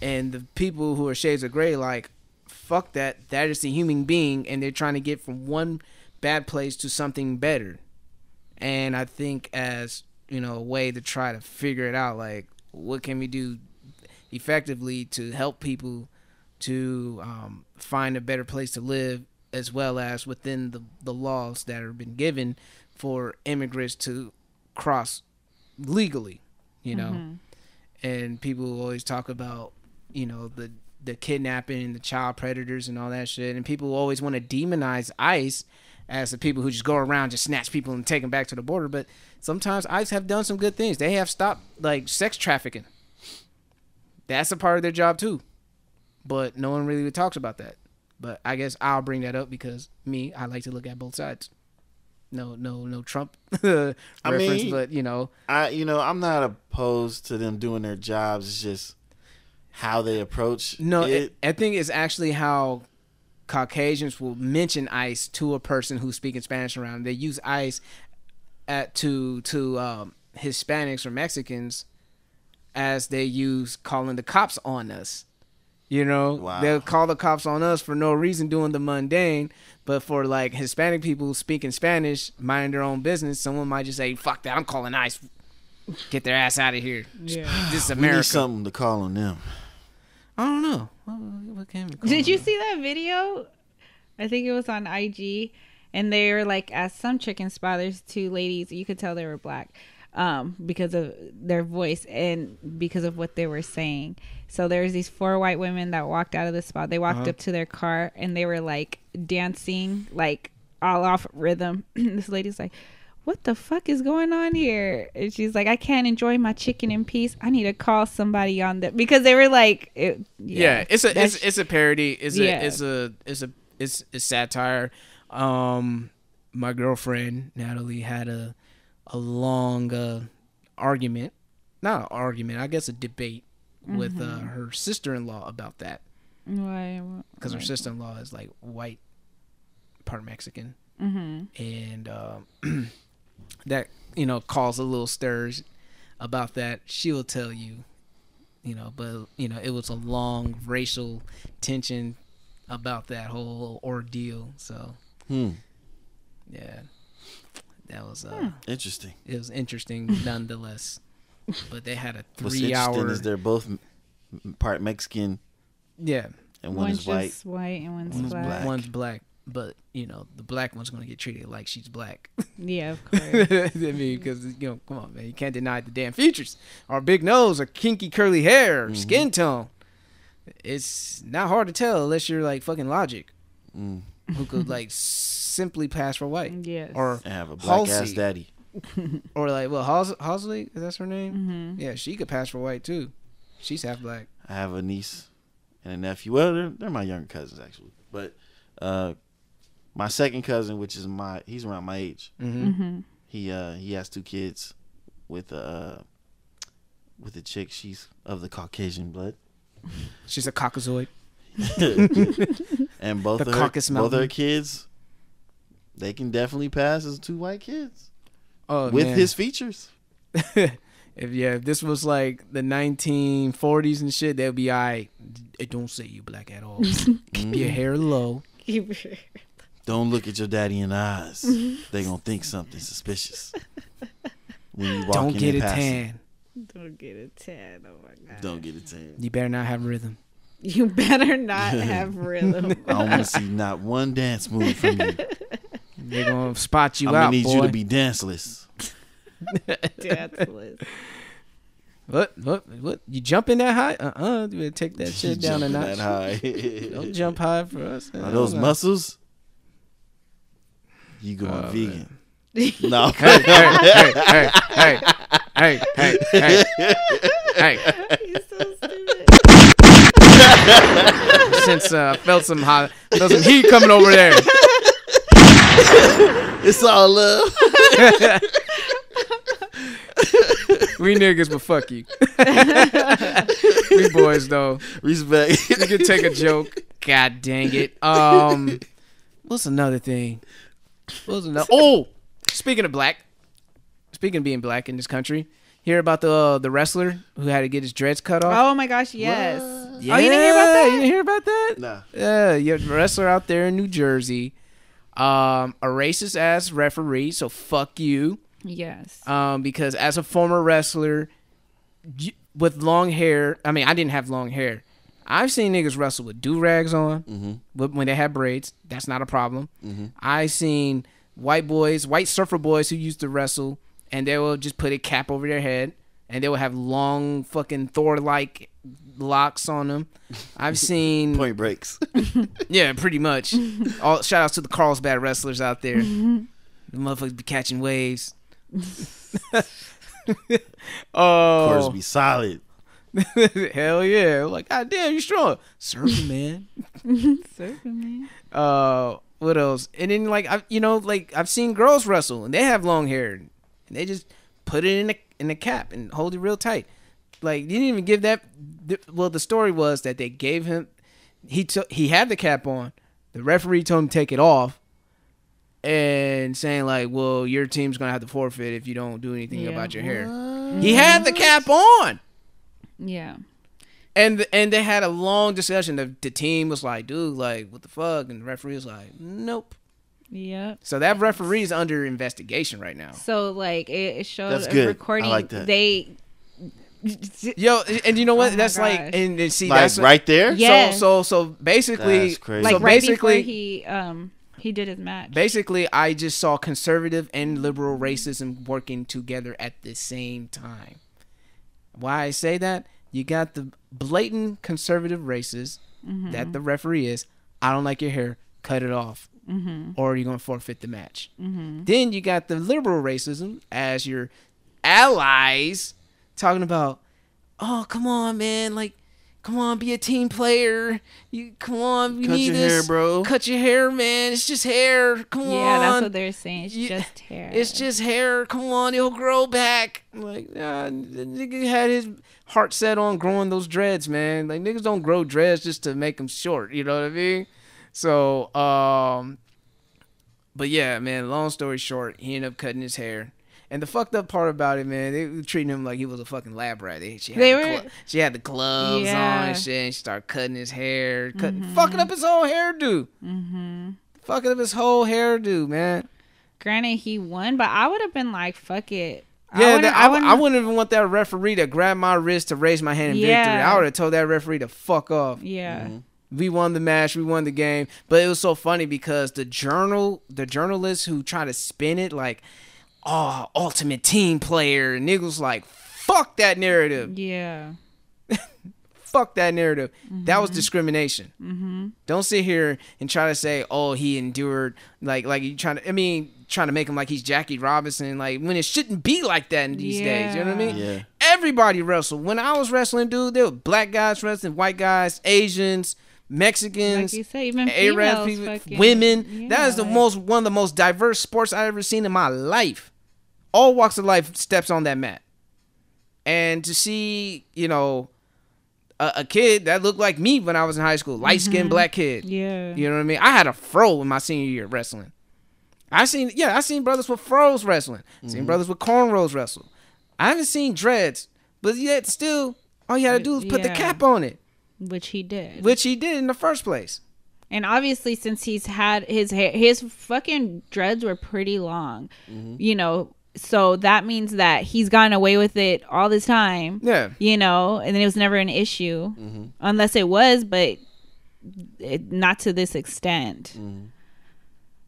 And the people who are shades of gray, like, fuck that. That is a human being, and they're trying to get from one bad place to something better. And I think as, you know, a way to try to figure it out, like, what can we do effectively to help people to find a better place to live, as well as within the laws that have been given for immigrants to cross legally, you know. Mm-hmm. And people always talk about, you know, the kidnapping, the child predators and all that shit. And people always want to demonize ICE as the people who just go around, just snatch people and take them back to the border. But sometimes ICE have done some good things. They have stopped, like, sex trafficking. That's a part of their job too. But no one really talks about that. But I guess I'll bring that up because I like to look at both sides. No Trump reference, but you know, I'm not opposed to them doing their jobs. It's just how they approach. I think it's actually how Caucasians will mention ICE to a person who's speaking Spanish around. They use ICE to Hispanics or Mexicans as they use calling the cops on us. You know, wow. They'll call the cops on us for no reason, doing the mundane. But for, like, Hispanic people speaking Spanish, minding their own business, someone might just say, fuck that, I'm calling ICE. Get their ass out of here. Yeah. This is We America. need something to call on them. I don't know. What can we call Did you them? see that video? I think it was on IG, and they were like at some chicken spot. There's two ladies. You could tell they were black, because of their voice and because of what they were saying. So there's these 4 white women that walked out of the spot. They walked up to their car and they were like dancing, like all off rhythm. This lady's like, what the fuck is going on here? And she's like, I can't enjoy my chicken in peace. I need to call somebody on that, because they were like, it's a parody. It's satire. My girlfriend Natalie had a long argument, not an argument, I guess a debate with her sister-in-law about that. Why? Because her sister-in-law is like white, part Mexican, and that, you know, caused a little stirs about that. She will tell you, you know, but you know, it was a long racial tension about that whole ordeal. So yeah, that was Interesting. It was interesting nonetheless. But they had a 3 What's interesting hour. is they're both part Mexican. Yeah, and one is white. Just white and one's One's black. black. one's black, but you know, the black one's gonna get treated like she's black. Yeah, of course. I mean, because, you know, come on, man, you can't deny the damn features, or big nose, or kinky curly hair, or skin tone. It's not hard to tell unless you're like fucking Logic, who could like simply pass for white. Yes. Or I have a black ass Halsey. daddy. Or like, well, Halsey, is that her name? Yeah, she could pass for white too. She's half black. I have a niece and a nephew. Well, they're my younger cousins actually, but my second cousin, which is he's around my age. He has 2 kids with a chick. She's of the Caucasian blood. She's a Caucasoid. And both The of Caucasus both Mountain. her kids, they can definitely pass as 2 white kids Oh, with man. his features. If this was like the 1940s and shit, they'll be alright. It don't say you black at all. Keep your hair low. Don't look at your daddy in the eyes. They gonna think something suspicious when you walk Don't in get a and pass them. tan. Don't get a tan. Oh my god. Don't get a tan. You better not have rhythm. You better not have rhythm. I don't want to see not one dance move from you. They're gonna spot you I'm out, gonna need boy. you to be danceless. Danceless. What? You jumping that high? You better take that shit down a Jumping notch. that high. Don't jump high for us. Are those muscles? You going Oh, vegan? No. Hey. He's so stupid. Since I felt some heat coming over there. It's all love. We niggas, but fuck you. We boys though. Respect. You can take a joke. God dang it. What's another thing? Oh, speaking of black, speaking of being black in this country, hear about the wrestler who had to get his dreads cut off? Oh my gosh, yes. Yeah, Oh, you didn't hear about that? You didn't hear about that? Nah. Yeah, you have a wrestler out there in New Jersey, a racist ass referee. So fuck you. Yes. Because as a former wrestler with long hair, I mean, I didn't have long hair. I've seen niggas wrestle with do-rags on when they have braids. That's not a problem. I've seen white surfer boys who used to wrestle, and they will just put a cap over their head, and they will have long fucking Thor-like locks on them. I've seen Point Breaks. yeah, pretty much. All shout outs to the Carlsbad wrestlers out there. The motherfuckers be catching waves. Oh, Course be solid. hell yeah! Like, God damn, you strong, surfing man. Surfing man. What else? And then I've seen girls wrestle and they have long hair, and they just put it in a cap and hold it real tight. Like, you didn't even give that. Well, the story was that they gave him. He had the cap on. The referee told him to take it off, and saying like, "Well, your team's gonna have to forfeit if you don't do anything about your hair." He had the cap on. Yeah. And they had a long discussion. The team was like, "Dude, like, what the fuck?" And the referee was like, "Nope." Yep. So that referee is under investigation right now. So like it showed That's a good. recording. I like that. They. Yo, and you know what? Oh my that's like, gosh. and see, Like that's right there? Yeah. So basically, That's crazy. Like so right before basically, he did his match. basically, I just saw conservative and liberal racism working together at the same time. Why I say that? You got the blatant conservative races that the referee is. I don't like your hair. Cut it off. Or you're going to forfeit the match. Then you got the liberal racism as your allies talking about, oh, come on, man. Like, come on, be a team player. Come on, we Cut need your this. hair, bro. Cut your hair, man. It's just hair. Come on. Yeah, that's what they're saying. It's Yeah, just hair. It's just hair. Come on, it'll grow back. Like, the nigga had his heart set on growing those dreads, man. Like, niggas don't grow dreads just to make them short. You know what I mean? So, but yeah, man, long story short, he ended up cutting his hair. And the fucked up part about it, man, they were treating him like he was a fucking lab rat. She had the gloves on and shit, and she started cutting his hair, fucking up his whole hairdo. Fucking up his whole hairdo, man. Granted, he won, but I would have been like, fuck it. Yeah, I wouldn't even want that referee to grab my wrist to raise my hand in victory. I would have told that referee to fuck off. Yeah. We won the match. We won the game. But it was so funny because the journalists who try to spin it like, oh, ultimate team player. And niggas like, fuck that narrative. Yeah. Fuck that narrative. That was discrimination. Don't sit here and try to say, oh, he endured. Like you trying to make him like he's Jackie Robinson. Like, when it shouldn't be like that in these days. You know what I mean? Yeah. Everybody wrestled. When I was wrestling, dude, there were black guys wrestling, white guys, Asians, Mexicans, Like you say, even Arab females, people, fucking, women. yeah, That is one of the most diverse sports I've ever seen in my life. All walks of life steps on that mat. And to see, a kid that looked like me when I was in high school, light-skinned black kid. Yeah. You know what I mean? I had a fro in my senior year wrestling. I seen brothers with fros wrestling. Seen brothers with cornrows wrestle. I haven't seen dreads, but yet still, all you had to do was put the cap on it. Which he did. Which he did in the first place. And obviously, since he's had his hair, his fucking dreads were pretty long, so that means that he's gotten away with it all this time. Yeah. And then it was never an issue. Unless it was, but not to this extent.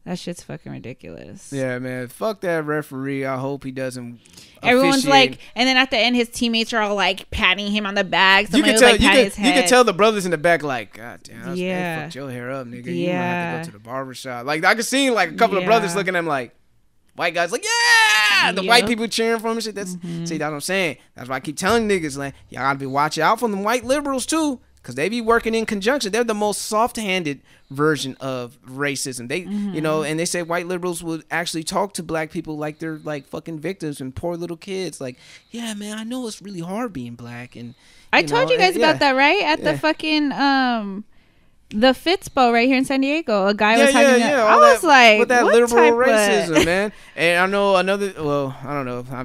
That shit's fucking ridiculous. Yeah, man. Fuck that referee. I hope he doesn't. Everyone's officiate. like, and then at the end, his teammates are all like patting him on the back. You Somebody can was tell. like patting his head. You can tell the brothers in the back, like, God damn, they Yeah. fucked your hair up, nigga. You might have Yeah. to go to the barbershop. Like, I could see like a couple of brothers looking at him like, white guys like, yeah. The white people cheering for him and shit. That's see, that's what I'm saying. That's why I keep telling niggas, like, y'all gotta be watching out for them white liberals too. Cause they be working in conjunction. They're the most soft-handed version of racism. They, and they say white liberals would actually talk to black people like they're like fucking victims and poor little kids. Like, yeah, man, I know it's really hard being black. And I told you guys about that, right? At the fucking the Fitzbo right here in San Diego. A guy was talking about. I was like, with that what liberal type racism, of... man. And I know another. Well, I don't know how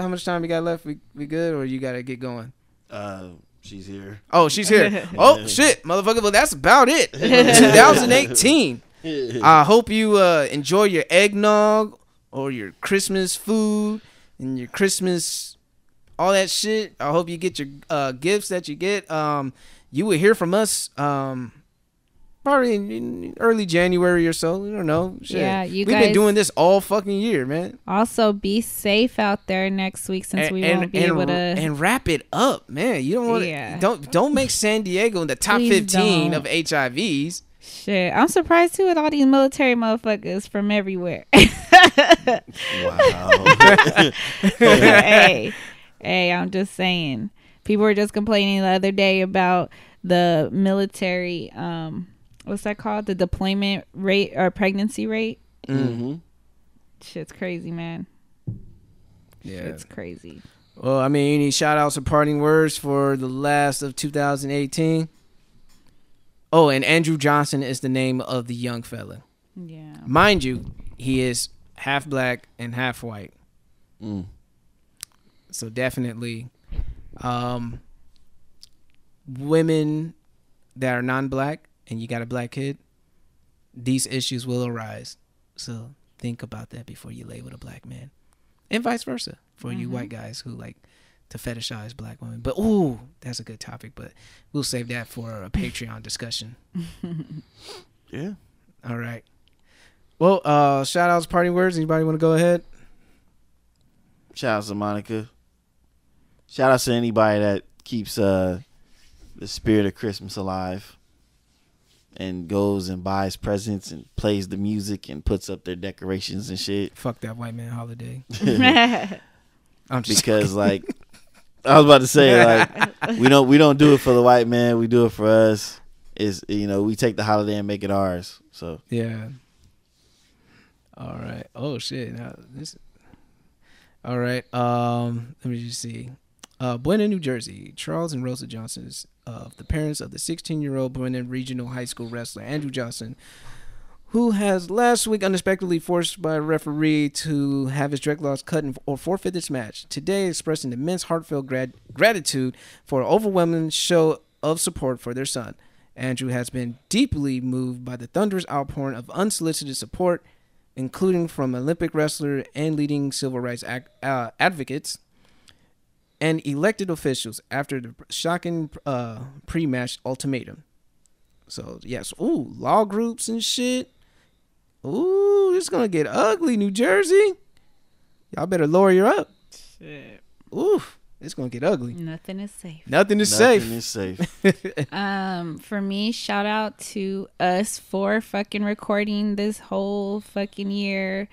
much time we got left. We good, or you gotta get going? She's here. Oh, she's here. Oh shit, motherfucker. Well, that's about it. 2018. I hope you enjoy your eggnog or your Christmas food and your Christmas, all that shit. I hope you get your gifts that you get. You will hear from us probably in early January or so. I don't know. Shit. Yeah, we've been doing this all fucking year, man. Also, be safe out there next week since we won't be able to. And wrap it up, man. You don't want to. Don't make San Diego in the top 15 of HIVs. Shit, I'm surprised too with all these military motherfuckers from everywhere. Wow. Hey, I'm just saying. People were just complaining the other day about the military, what's that called? The deployment rate or pregnancy rate. Mm-hmm. Shit's crazy, man. Yeah. It's crazy. Well, I mean, any shout outs or parting words for the last of 2018? Oh, and Andrew Johnson is the name of the young fella. Yeah. Mind you, he is half black and half white. So definitely, women that are non-black and you got a black kid, these issues will arise. So think about that before you label a black man, and vice versa for you white guys who like to fetishize black women. But ooh, that's a good topic, but we'll save that for a Patreon discussion. Yeah. All right. Well, shout outs, parting words. Anybody want to go ahead? Shout out to Monica. Shout out to anybody that keeps the spirit of Christmas alive and goes and buys presents and plays the music and puts up their decorations and shit. Fuck that white man holiday. I'm just because like I was about to say, like we don't do it for the white man, we do it for us. Is we take the holiday and make it ours. So yeah. All right. Oh shit. Now this. All right. Let me just see. Buena, New Jersey. Charles and Rosa Johnson is the parents of the 16-year-old Buena Regional High School wrestler Andrew Johnson, who has last week unexpectedly forced by a referee to have his dreadlocks cut or forfeit this match. Today, expressing immense heartfelt gratitude for an overwhelming show of support for their son. Andrew has been deeply moved by the thunderous outpouring of unsolicited support, including from Olympic wrestler and leading civil rights advocates and elected officials after the shocking pre-match ultimatum. So, yes. Ooh, law groups and shit. Ooh, it's going to get ugly, New Jersey. Y'all better lower your up. Shit. Ooh, it's going to get ugly. Nothing is safe. Nothing is safe. Nothing is safe. For me, shout out to us for fucking recording this whole fucking year,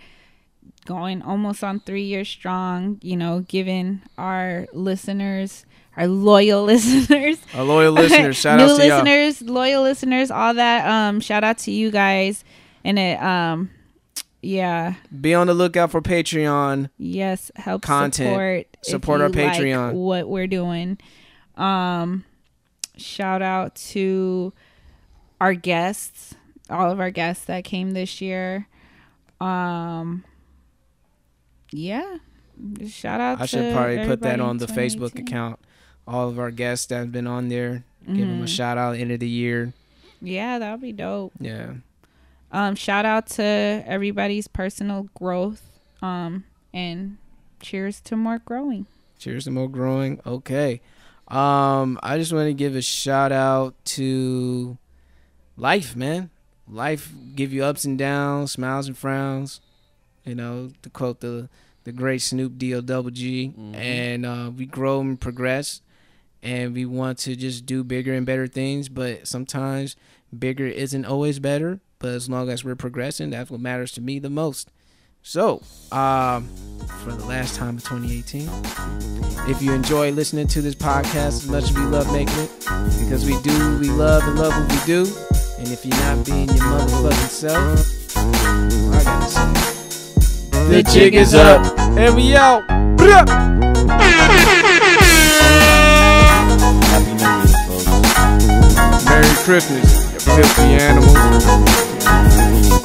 going almost on 3 years strong, giving our listeners, our loyal listeners, shout out to y'all. New listeners, loyal listeners, all that. Shout out to you guys. And it, yeah. Be on the lookout for Patreon. Yes, help content. Support our Patreon. Like what we're doing. Shout out to our guests, all of our guests that came this year. Yeah. Shout out. I should probably put that on the Facebook account. All of our guests that have been on there, give them a shout out end of the year. Yeah, that would be dope. Yeah. Shout out to everybody's personal growth. And cheers to more growing. Cheers to more growing. Okay. I just want to give a shout out to life, man. Life give you ups and downs, smiles and frowns. To quote the great Snoop D-O-double-G. Mm-hmm. And we grow and progress. And we want to just do bigger and better things. But sometimes bigger isn't always better. But as long as we're progressing, that's what matters to me the most. So, for the last time of 2018, if you enjoy listening to this podcast as much as we love making it, because we love what we do. And if you're not being your motherfucking self, I gotta say, the jig is up, and we out. Happy New Year, folks. Merry Christmas. Filthy animal.